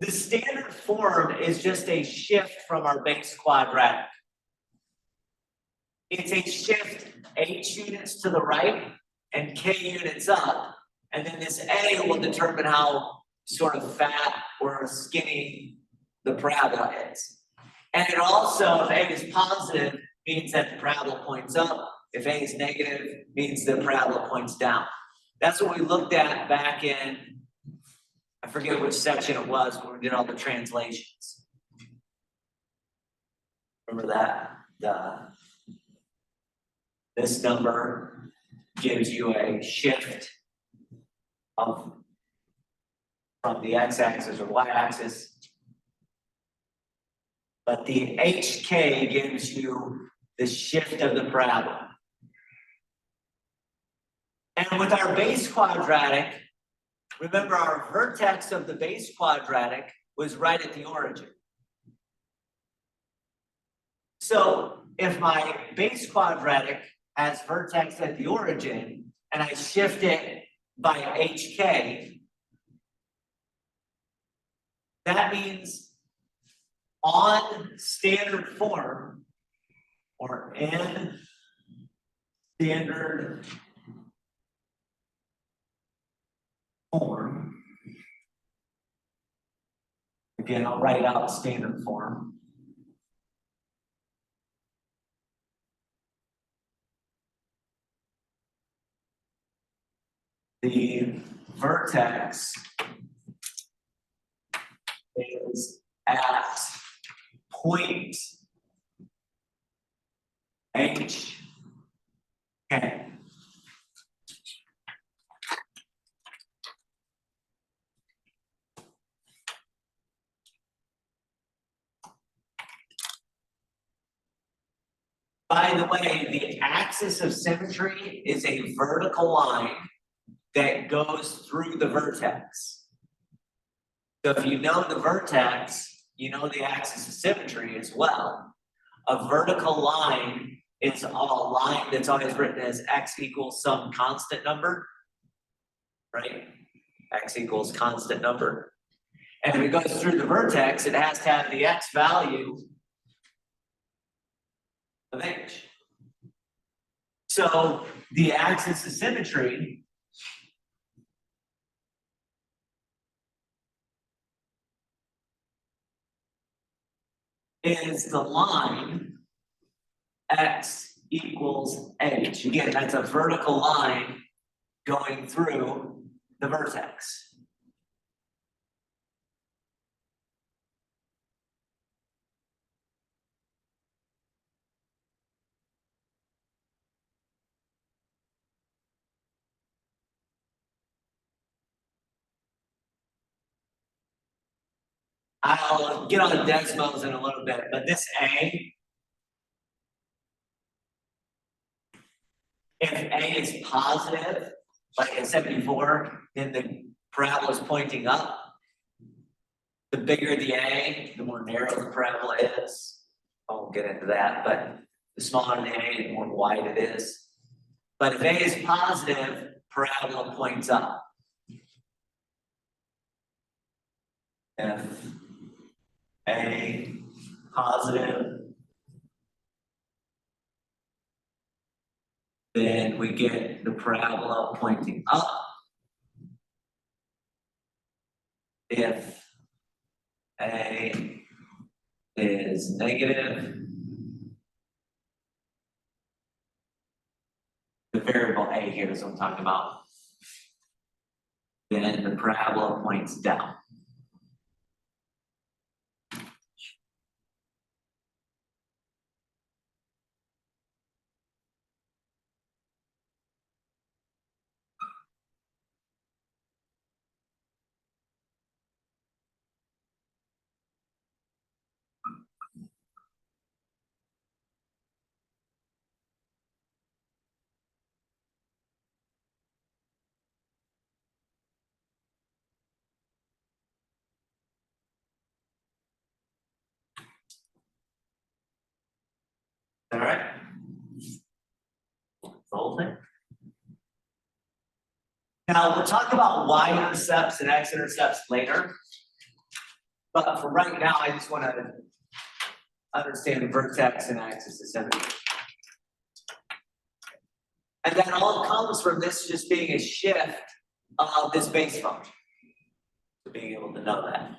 The standard form is just a shift from our base quadratic. It's a shift h units to the right and k units up, and then this a will determine how sort of fat or skinny the parabola is. And it also, if a is positive, means that the parabola points up. If a is negative, means the parabola points down. That's what we looked at back in, I forget which section it was when we did all the translations. Remember that? This number gives you a shift from the x-axis or y-axis. But the HK gives you the shift of the parabola. And with our base quadratic, remember our vertex of the base quadratic was right at the origin. So if my base quadratic has vertex at the origin and I shift it by HK, that means on standard form or in standard form, again, I'll write out standard form. The vertex is at point H K. By the way, the axis of symmetry is a vertical line that goes through the vertex. So if you know the vertex, you know the axis of symmetry as well. A vertical line is a line that's always written as x equals some constant number, right? X equals constant number. And if it goes through the vertex, it has to have the x value of h. So the axis of symmetry is the line x equals h. Again, that's a vertical line going through the vertex. I'll get on the Desmos in a little bit, but this A, if A is positive, like at 74, then the parabola is pointing up. The bigger the A, the more narrow the parabola is. I won't get into that, but the smaller the A, the more wide it is. But if A is positive, parabola points up. If A positive, then we get the parabola pointing up. If A is negative, the variable A here is what I'm talking about, then the parabola points down. All right? The whole thing. Now, we'll talk about y-intercepts and x-intercepts later. But for right now, I just want to understand vertex and axis of symmetry. And that all comes from this just being a shift of this base function. So being able to know that.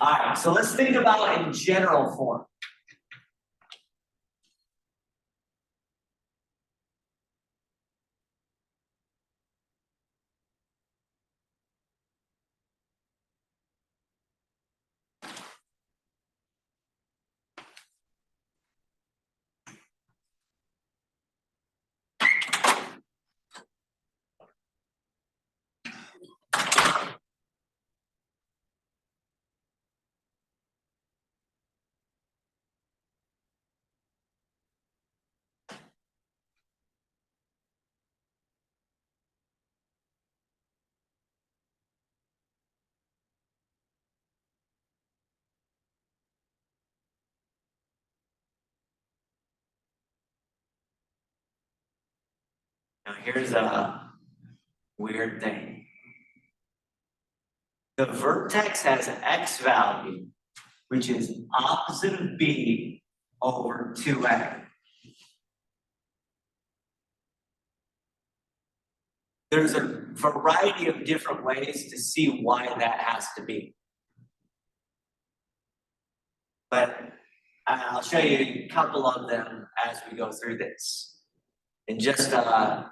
All right, so let's think about in general form. Now here's a weird thing. The vertex has an x value, which is opposite of b over 2a. There's a variety of different ways to see why that has to be. But I'll show you a couple of them as we go through this. In just a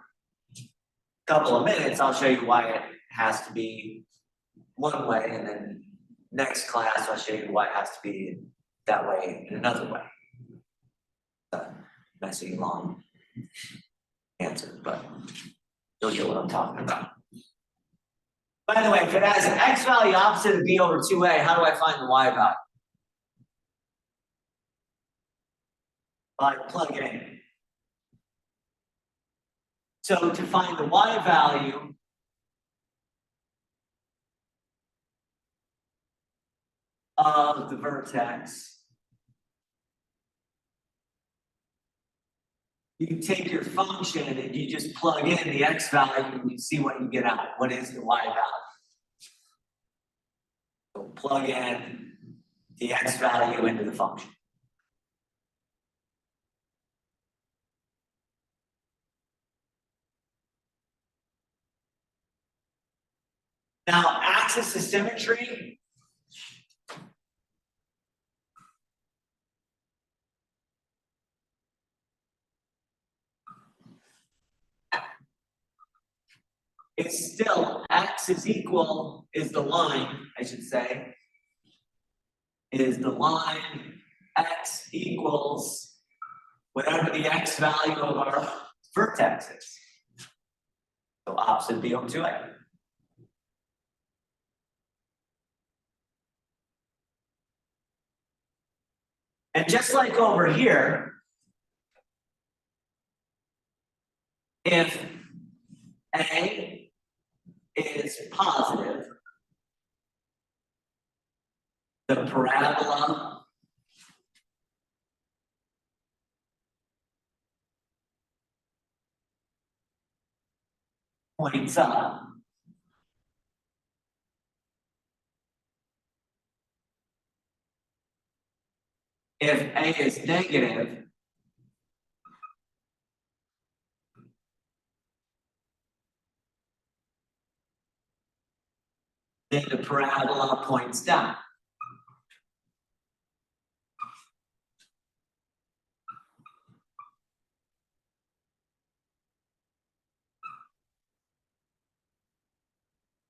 couple of minutes, I'll show you why it has to be one way, and then next class, I'll show you why it has to be that way in another way. Messy, long answer, but you'll get what I'm talking about. By the way, if it has an x value opposite of b over 2a, how do I find the y value? By plugging in. So to find the y value, of the vertex, you take your function and you just plug in the x value and you see what you get out. What is the y value? So plug in the x value into the function. Now, axis of symmetry. It's still x is equal, is the line, I should say, is the line x equals whatever the x value of our vertex is. So opposite b over 2a. And just like over here, if A is positive, the parabola points up. If A is negative, then the parabola points down.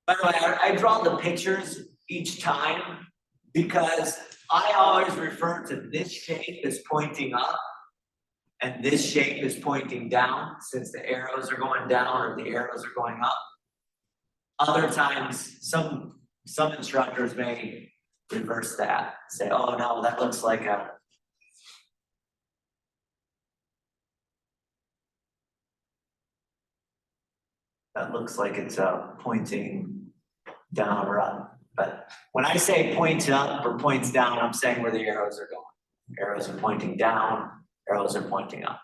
By the way, I draw the pictures each time because I always refer to this shape as pointing up and this shape is pointing down since the arrows are going down or the arrows are going up. Other times, some instructors may reverse that, say, oh no, that looks like it's pointing down or up. But when I say points up or points down, I'm saying where the arrows are going. Arrows are pointing down, arrows are pointing up.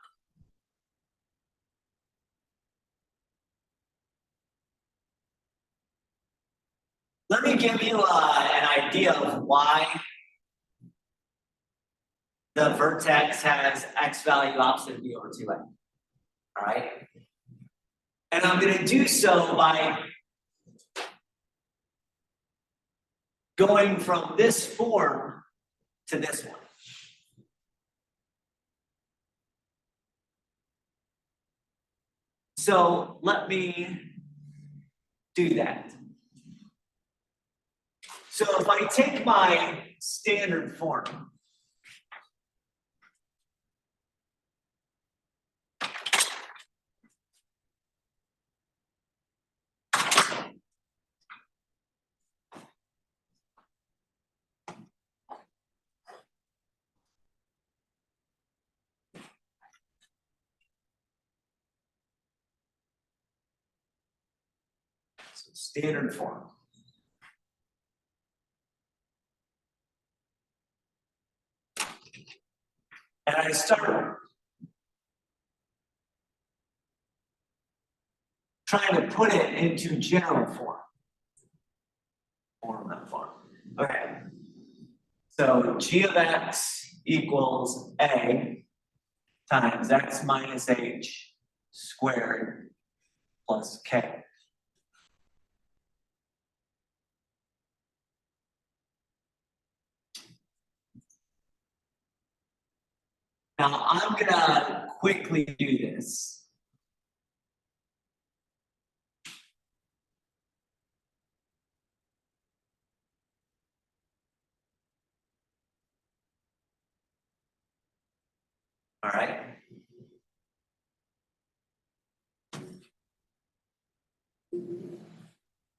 Let me give you an idea of why the vertex has x value opposite b over 2a. All right? And I'm going to do so by going from this form to this one. So let me do that. So if I take my standard form, so standard form. And I start trying to put it into general form. Okay. So g of x equals a times x minus h squared plus k. Now I'm gonna quickly do this. All right.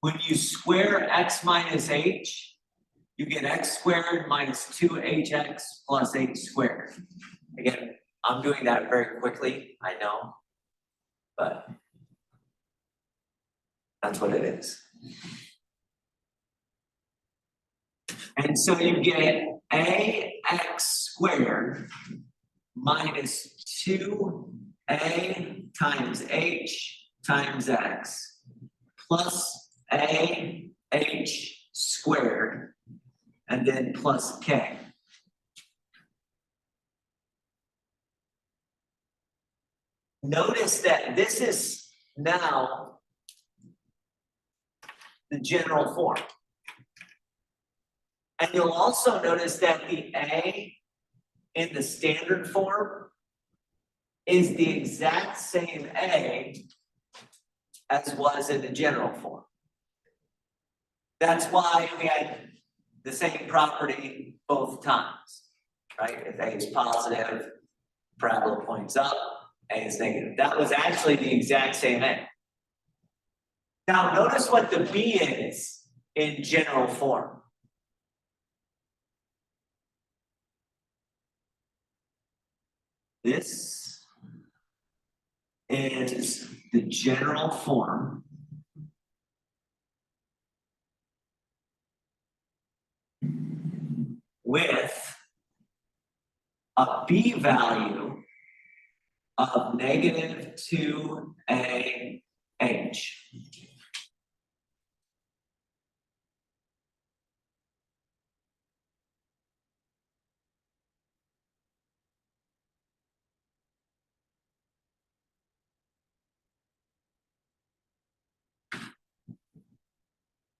When you square x minus h, you get x squared minus 2hx plus h squared. Again, I'm doing that very quickly, I know, but that's what it is. And so you get ax squared minus 2a times h times x plus h squared and then plus k. Notice that this is now the general form. And you'll also notice that the a in the standard form is the exact same a as was in the general form. That's why we had the same property both times, right? If a is positive, parabola points up, a is negative. That was actually the exact same a. Now notice what the b is in general form. This is the general form. with a B value of negative 2AH.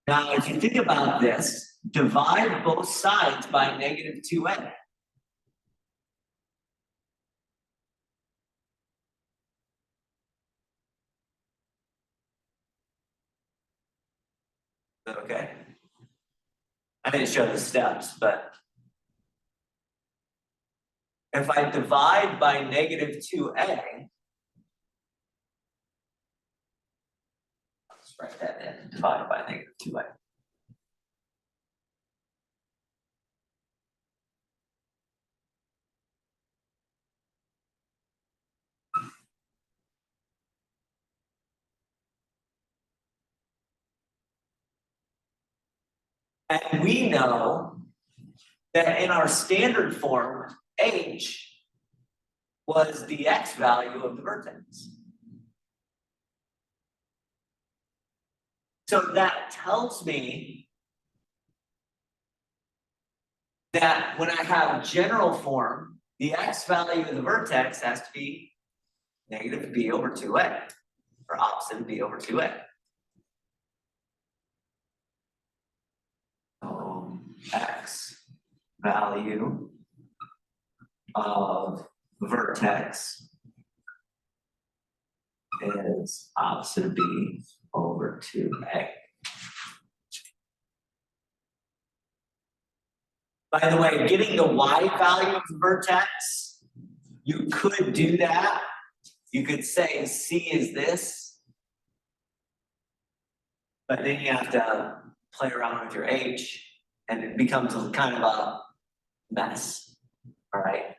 Now, if you think about this, divide both sides by negative 2A. Okay. I didn't show the steps, but if I divide by negative 2A, let's write that in, divided by negative 2A. And we know that in our standard form, H was the X value of the vertex. So that tells me that when I have general form, the X value of the vertex has to be negative B over 2A, or opposite of B over 2A. X value of vertex is opposite of B over 2A. By the way, getting the Y value of the vertex, you could do that. You could say C is this, but then you have to play around with your H, and it becomes kind of a mess, all right?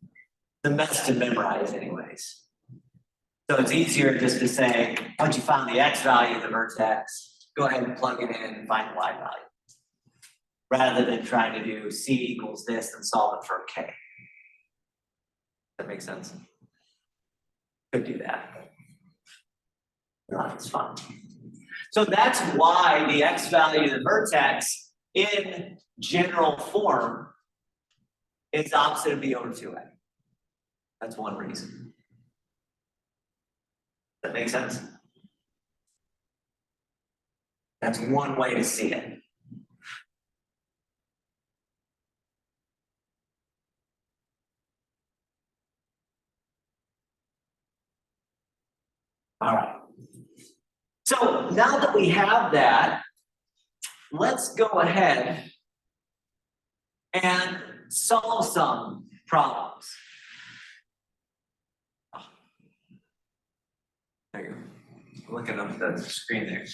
It's a mess to memorize anyways. So it's easier just to say, once you found the X value of the vertex, go ahead and plug it in and find the Y value, rather than trying to do C equals this and solve it for K. That makes sense? Could do that. No, it's fun. So that's why the X value of the vertex in general form is opposite of B over 2A. That's one reason. That makes sense? That's one way to see it. All right. So now that we have that, let's go ahead and solve some problems. There you go. Looking up at the screen there.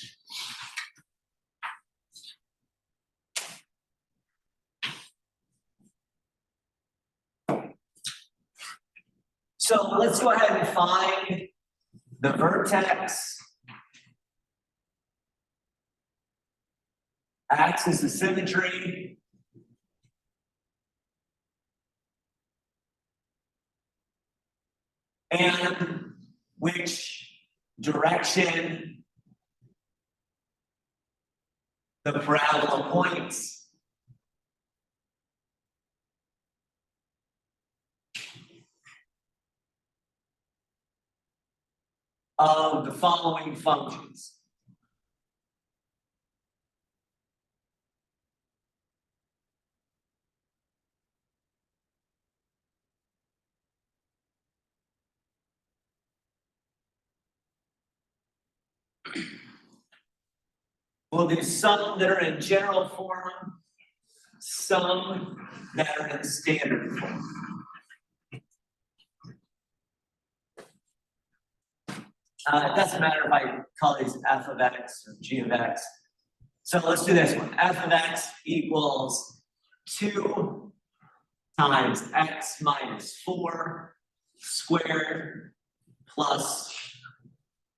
So let's go ahead and find the vertex, axis of symmetry, and which direction the parabola points. Of the following functions. We'll do some that are in general form, some that are in standard form. It doesn't matter if I call these f of x or g of x. So let's do this one. F of x equals 2 times x minus 4 squared plus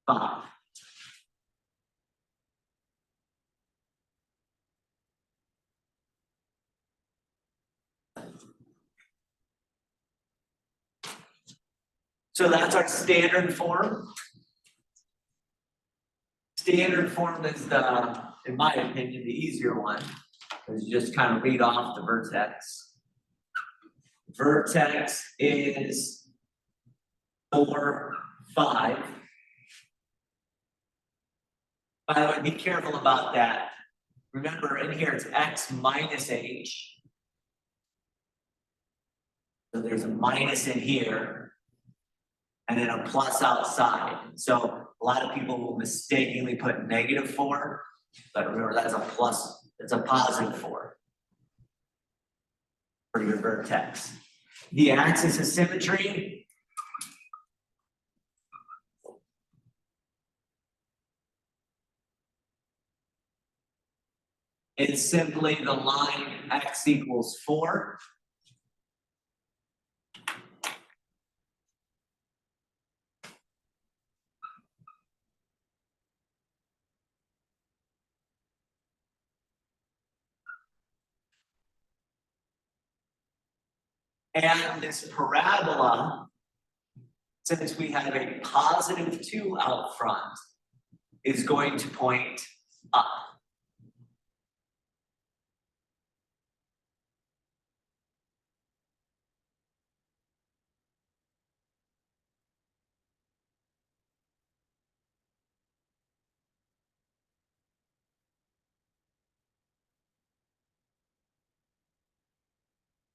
5. So that's our standard form. Standard form is the, in my opinion, the easier one, because you just kind of read off the vertex. Vertex is 4, 5. By the way, be careful about that. Remember, in here it's x minus h. So there's a minus in here, and then a plus outside. So a lot of people will mistakenly put -4, but remember that's a plus, it's a +4 for your vertex. The axis of symmetry is simply the line x equals 4. And this parabola, since we have a +2 out front, is going to point up.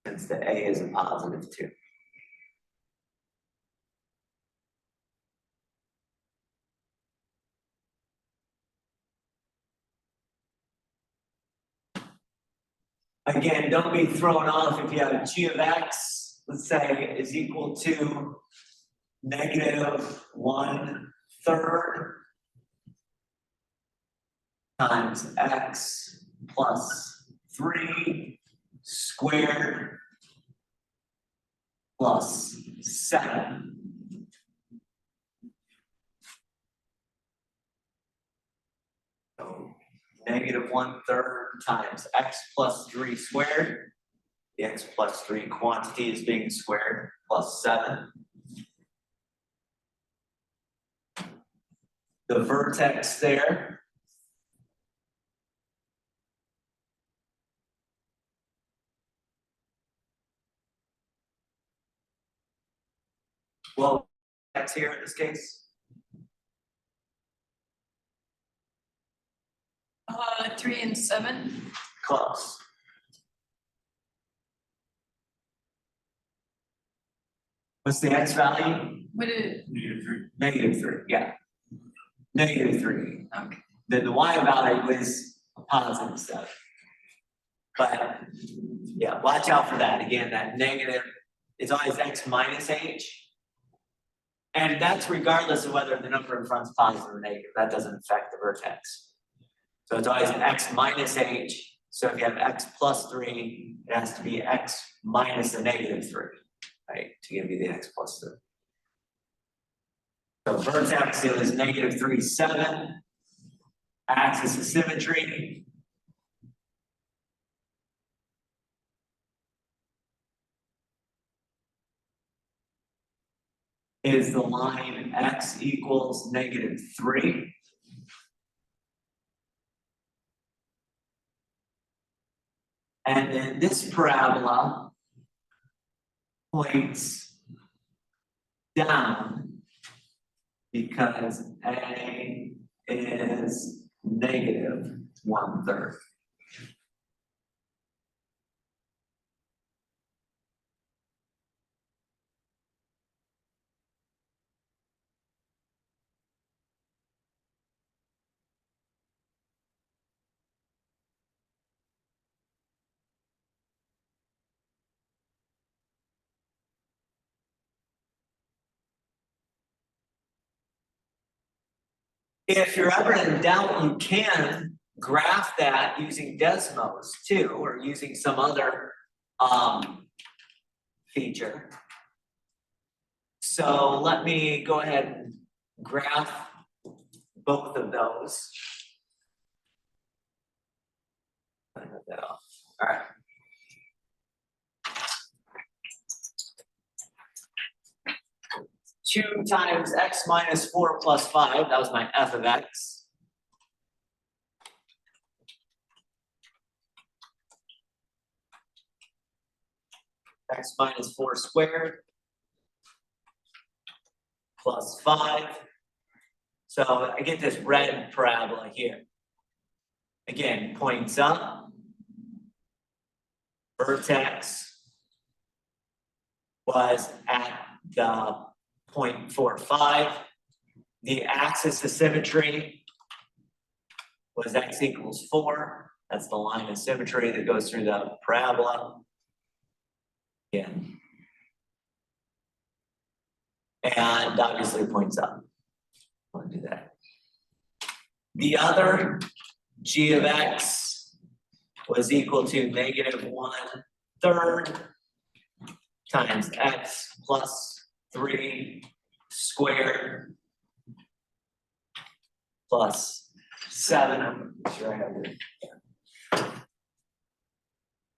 Since the A is a +2. Again, don't be thrown off if you have g of x, let's say, is equal to -1/3 times x plus 3 squared plus 7. So -1/3 times x plus 3 squared. The x plus 3 quantity is being squared plus 7. The vertex there well, that's here in this case. 3 and 7. Close. What's the x value? What is -3, yeah. -3. okay? Then the y value is a +7. But yeah, watch out for that. Again, that negative, it's always x minus h. And that's regardless of whether the number in front is positive or negative. That doesn't affect the vertex. So it's always x minus h. So if you have x plus 3, it has to be x minus a -3, right? To give you the x plus 3. So vertex is -3, 7. Axis of symmetry is the line x equals -3. And then this parabola points down because A is -1/3. If you're ever in doubt, you can graph that using Desmos too, or using some other feature. So let me go ahead and graph both of those. Cut that off. All right. 2 times x minus 4 plus 5, that was my f of x. X minus 4 squared plus 5. So I get this red parabola here. Again, points up. Vertex was at the 0.45. The axis of symmetry was x equals 4. That's the line of symmetry that goes through the parabola. Again. And obviously points up. I'll do that. The other g of x was equal to negative 1/3 times x plus 3 squared plus 7. I'm sure I have it.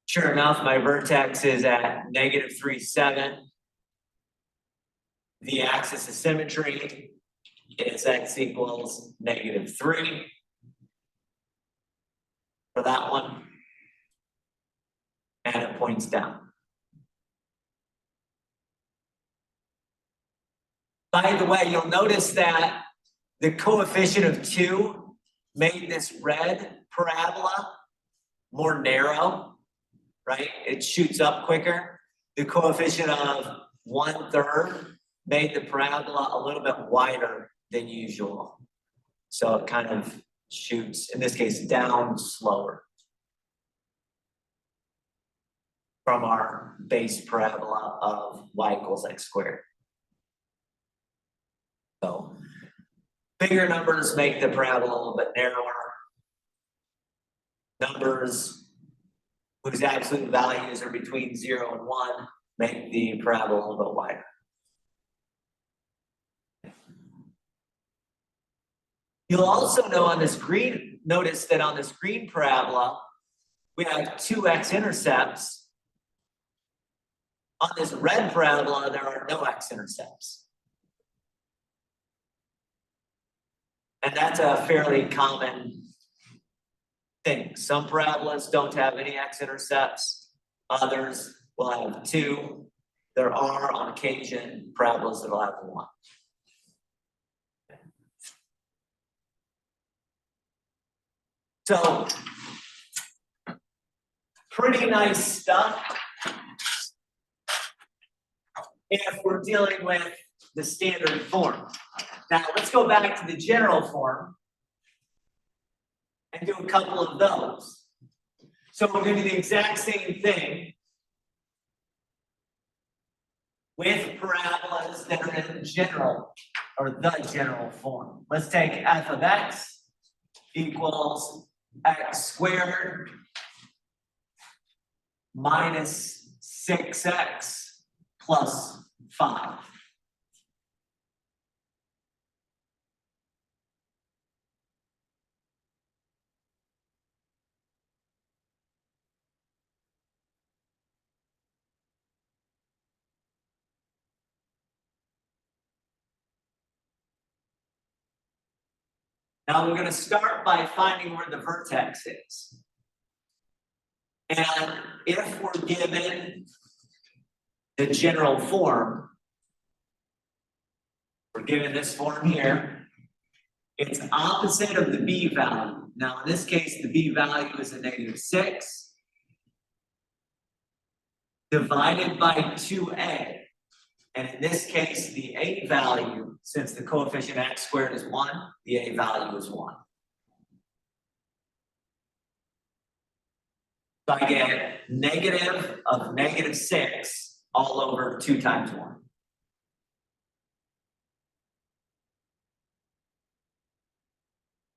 Sure enough, my vertex is at negative 3, 7. The axis of symmetry is x equals negative 3 for that one. And it points down. By the way, you'll notice that the coefficient of 2 made this red parabola more narrow, right? It shoots up quicker. The coefficient of 1/3 made the parabola a little bit wider than usual. So it kind of shoots, in this case, down slower from our base parabola of y equals x squared. So bigger numbers make the parabola a little bit narrower. Numbers whose absolute values are between 0 and 1 make the parabola a little bit wider. You'll also know on this green, notice that on this green parabola, we have 2 x-intercepts. On this red parabola, there are no x-intercepts. And that's a fairly common thing. Some parabolas don't have any x-intercepts. Others will have 2. There are, on occasion, parabolas that will have 1. So, pretty nice stuff if we're dealing with the standard form. Now, let's go back to the general form and do a couple of those. So we're going to do the exact same thing with parabolas that are in the general or the general form. Let's take f of x equals x squared minus 6x plus 5. Now we're going to start by finding where the vertex is. And if we're given the general form, we're given this form here, it's opposite of the b value. Now in this case, the b value is a negative 6 divided by 2a. And in this case, the a value, since the coefficient x squared is 1, the a value is 1. So I get negative of negative 6 all over 2 times 1.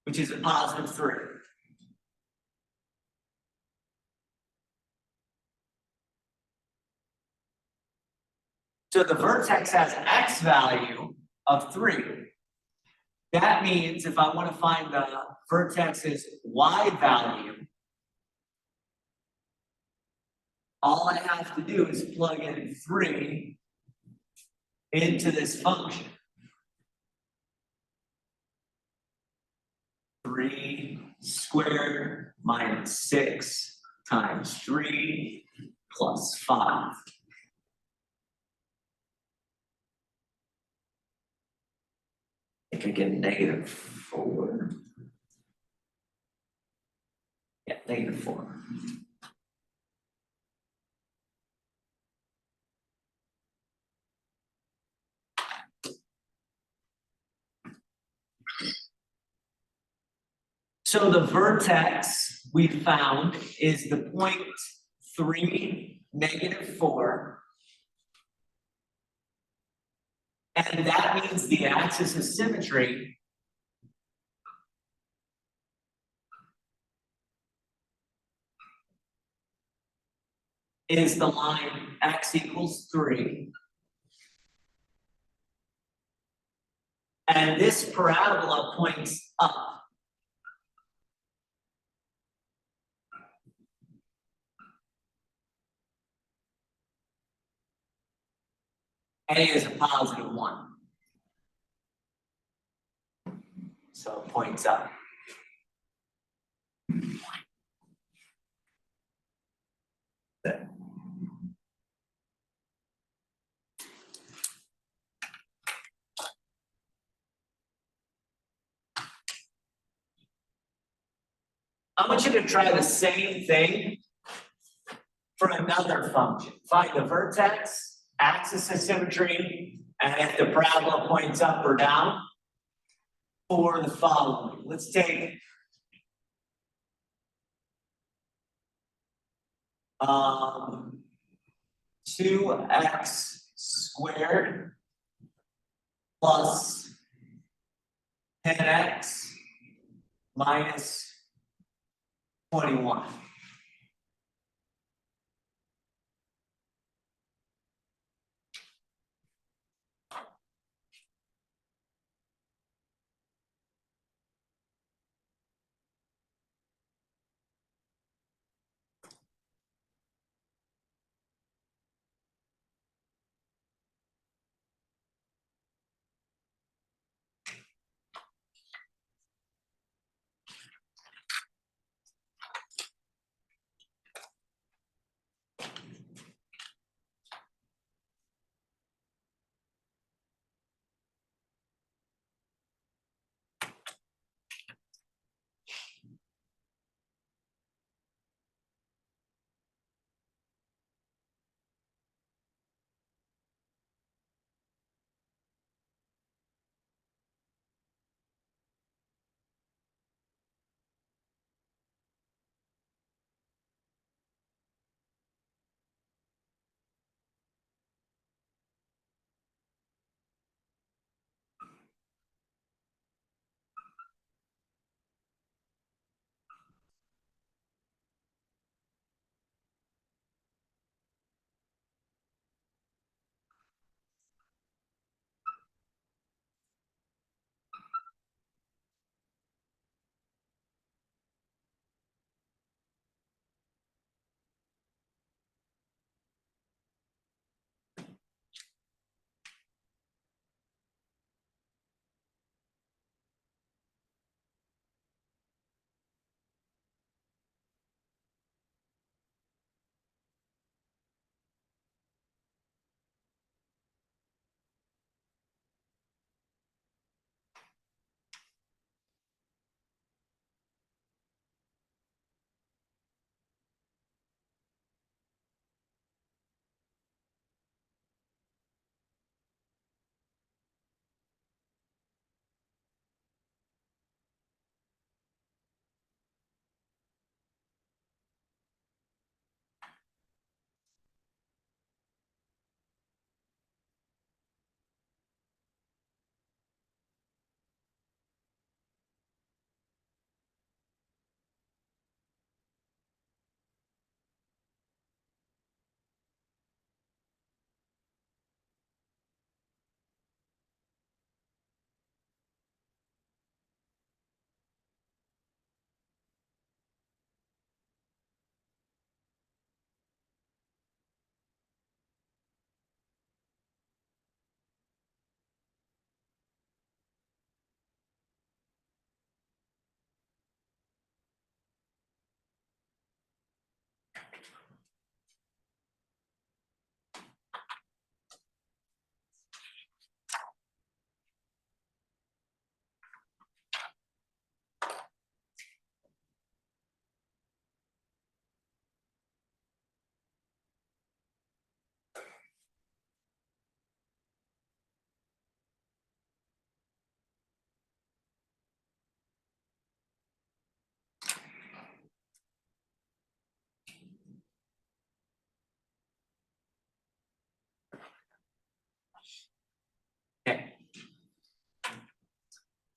Which is a positive 3. So the vertex has x value of 3. That means if I want to find the vertex's y value, all I have to do is plug in 3 into this function. 3 squared minus 6 times 3 plus 5. I could get -4. Yeah, -4. So the vertex we found is the point 3, -4. And that means the axis of symmetry is the line x equals 3. And this parabola points up. A is a +1. So it points up. I want you to try the same thing for another function. Find the vertex, axis of symmetry, and if the parabola points up or down for the following. Let's take 2x squared plus 10x minus 21.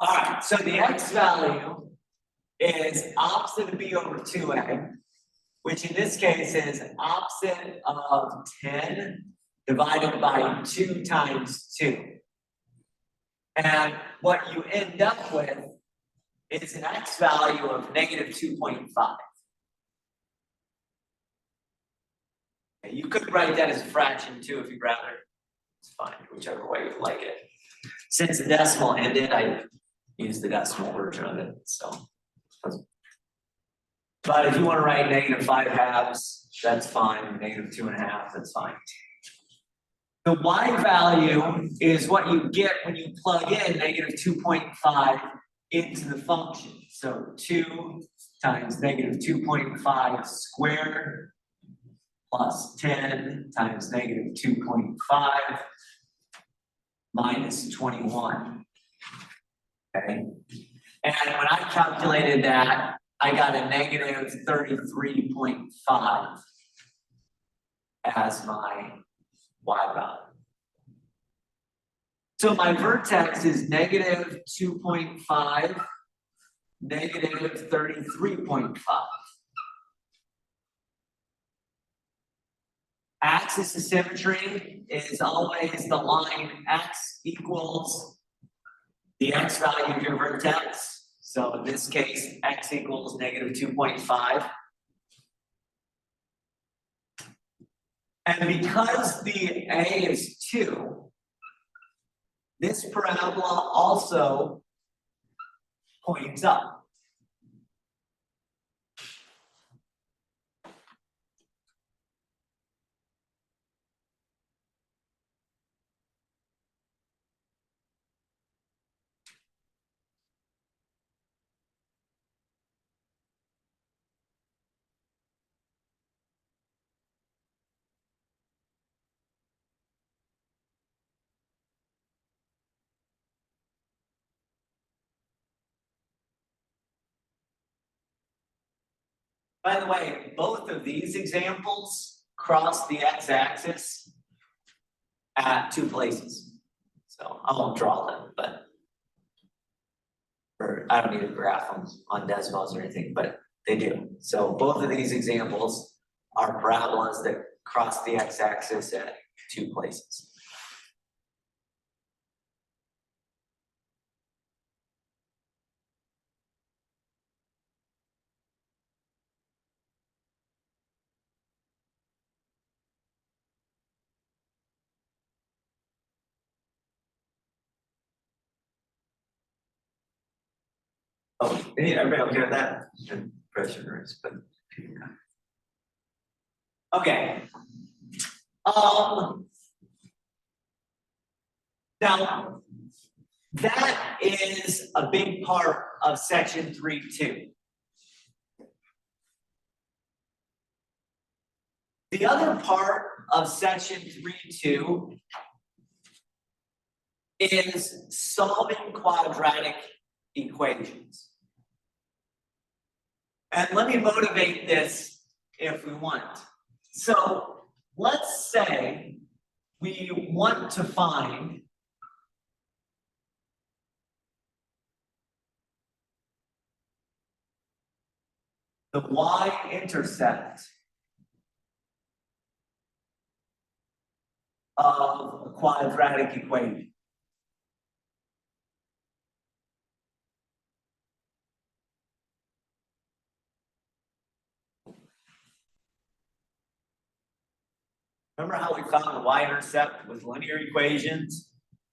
Alright, so the x value is opposite of b over 2a, which in this case is opposite of 10 divided by 2 times 2. And what you end up with is an x value of negative 2.5. You could write that as a fraction too if you'd rather. It's fine, whichever way you like it. Since the decimal ended, I used the decimal version of it, so. But if you want to write negative 5/2, that's fine, negative 2.5, that's fine. The y value is what you get when you plug in negative 2.5 into the function. So 2 times negative 2.5 squared plus 10 times negative 2.5 minus 21. Okay, and when I calculated that, I got a negative 33.5 as my y value. So my vertex is negative 2.5, negative 33.5. Axis of symmetry is always the line x equals the x value of your vertex. So in this case, x equals negative 2.5. And because the a is 2, this parabola also points up. By the way, both of these examples cross the x-axis at 2 places. So I won't draw them, but or I don't need to graph them on Desmos or anything, but they do. So both of these examples are parabolas that cross the x-axis at 2 places. Oh, yeah, everybody okay with that? Pressure is, but. Okay. Now, that is a big part of section 3.2. The other part of section 3.2 is solving quadratic equations. And let me motivate this if we want. So let's say we want to find the y-intercept of a quadratic equation. Remember how we found the y-intercept with linear equations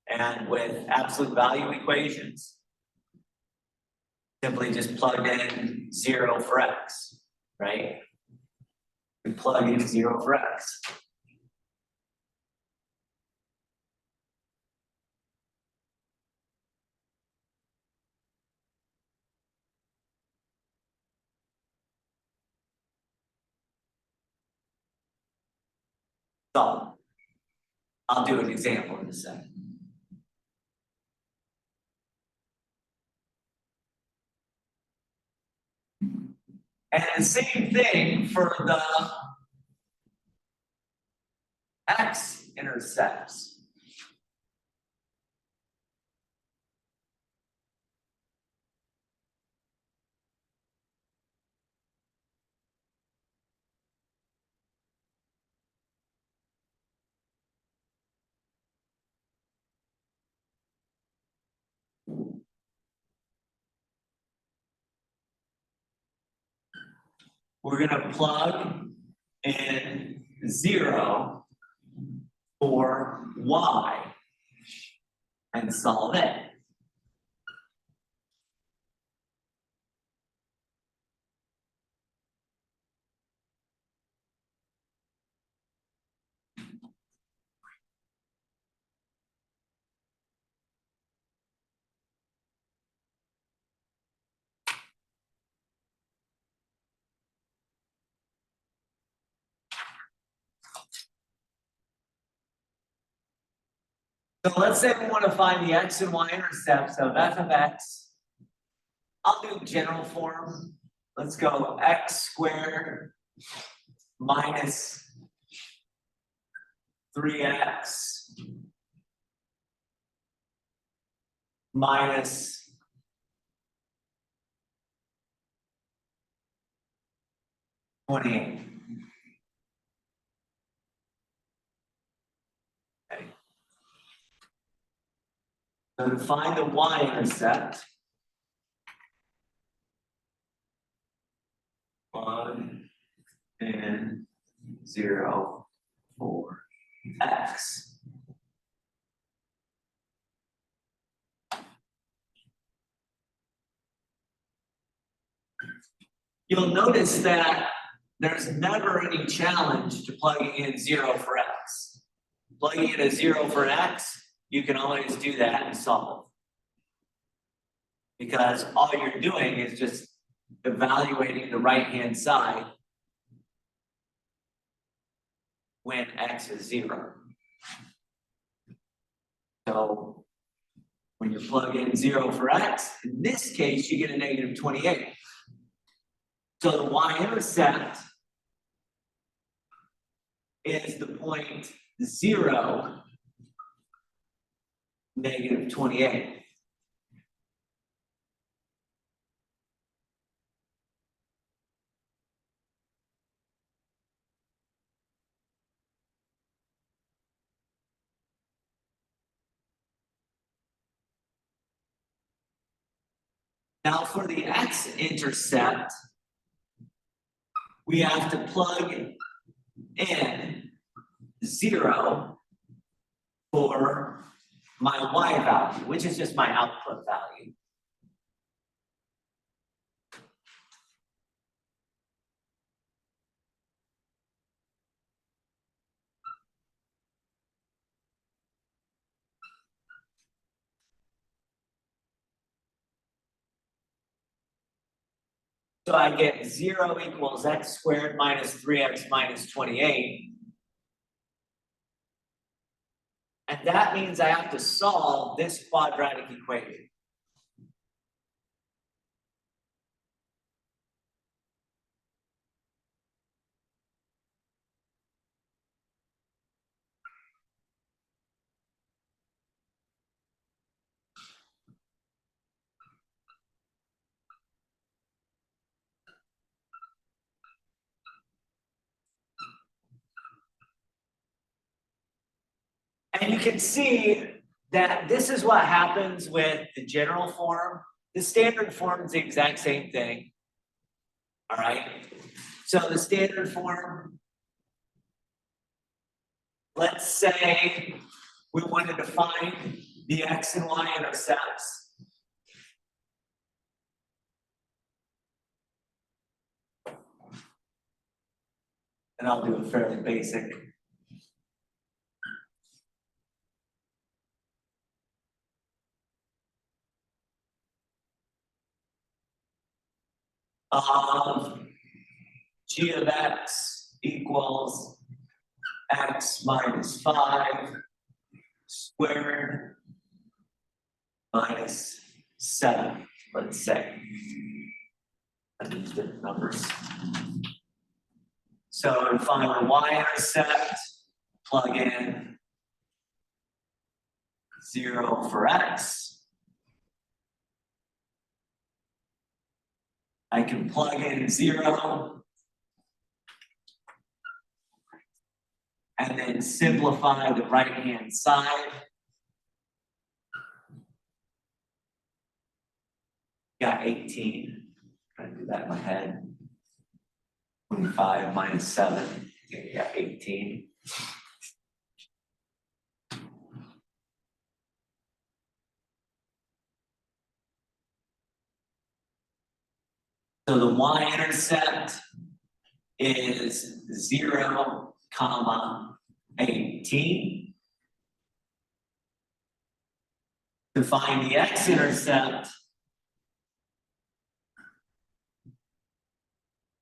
and with absolute value equations? Simply just plugged in 0 for x, right? We plug in 0 for x. So I'll do an example in a second. And the same thing for the x-intercepts. We're gonna plug in 0 for y and solve it. So let's say we want to find the x and y intercepts of f of x. I'll do general form. Let's go x squared minus 3x minus 28. Okay. So to find the y-intercept, 1 and 0 for x. You'll notice that there's never any challenge to plugging in 0 for x. Plugging in a 0 for x, you can always do that and solve. Because all you're doing is just evaluating the right-hand side when x is 0. So when you plug in 0 for x, in this case, you get a negative 28. So the y-intercept is the point 0, negative 28. Now for the x-intercept, we have to plug in 0 for my y value, which is just my output value. So I get 0 equals x squared minus 3x minus 28. And that means I have to solve this quadratic equation. And you can see that this is what happens with the general form. The standard form is the exact same thing. All right. So the standard form, let's say we wanted to find the x and y intercepts. And I'll do a fairly basic. G of x equals x minus 5 squared minus 7, let's say. I need different numbers. So to find the y-intercept, plug in 0 for x. I can plug in 0 and then simplify the right-hand side. Got 18. Trying to do that in my head. 25 minus 7. You got 18. So the y-intercept is 0, 18. To find the x-intercept,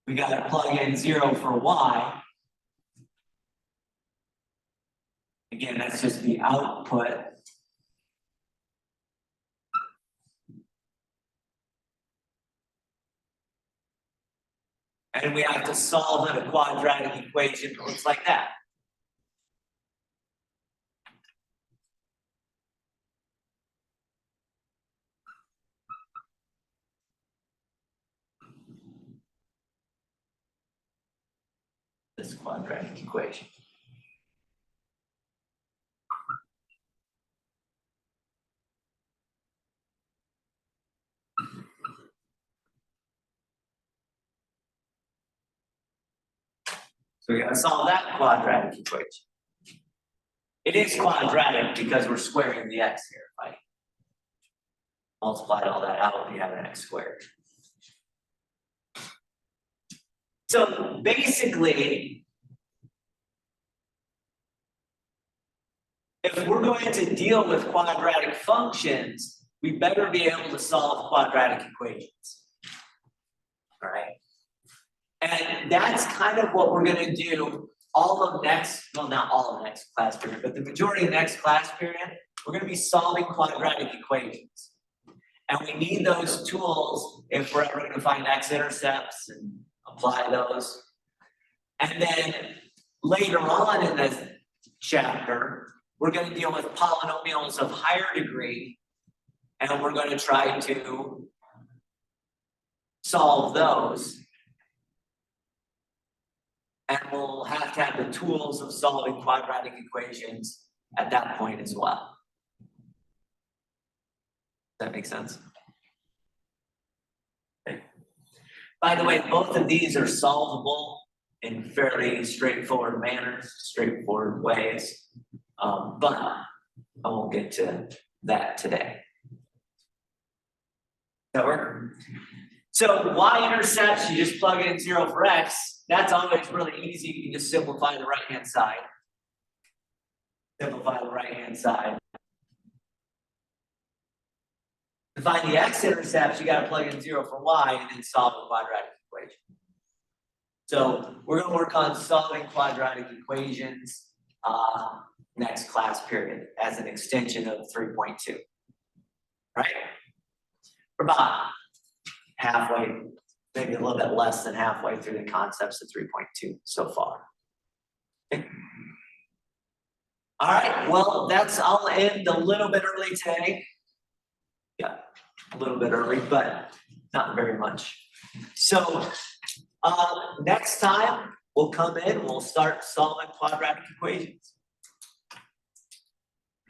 we got to plug in 0 for y. Again, that's just the output. And we have to solve a quadratic equation that looks like that. This quadratic equation. So we gotta solve that quadratic equation. It is quadratic because we're squaring the x here, right? Multiply all that out, we have an x squared. So basically, if we're going to deal with quadratic functions, we better be able to solve quadratic equations. All right? And that's kind of what we're gonna do all of next, well, not all of next class period, but the majority of next class period, we're gonna be solving quadratic equations. And we need those tools if we're ever gonna find x-intercepts and apply those. And then later on in this chapter, we're gonna deal with polynomials of higher degree, and we're gonna try to solve those. And we'll have to have the tools of solving quadratic equations at that point as well. Does that make sense? Okay. By the way, both of these are solvable in fairly straightforward manners, straightforward ways. But I won't get to that today. That work? So y-intercepts, you just plug in 0 for x. That's always really easy. You can just simplify the right-hand side. Simplify the right-hand side. To find the x-intercepts, you got to plug in 0 for y and then solve a quadratic equation. So we're going to work on solving quadratic equations next class period as an extension of 3.2. Right? We're about halfway, maybe a little bit less than halfway through the concepts of 3.2 so far. Okay. All right, well, I'll end a little bit early today. Yeah, a little bit early, but not very much. So next time we'll come in, we'll start solving quadratic equations.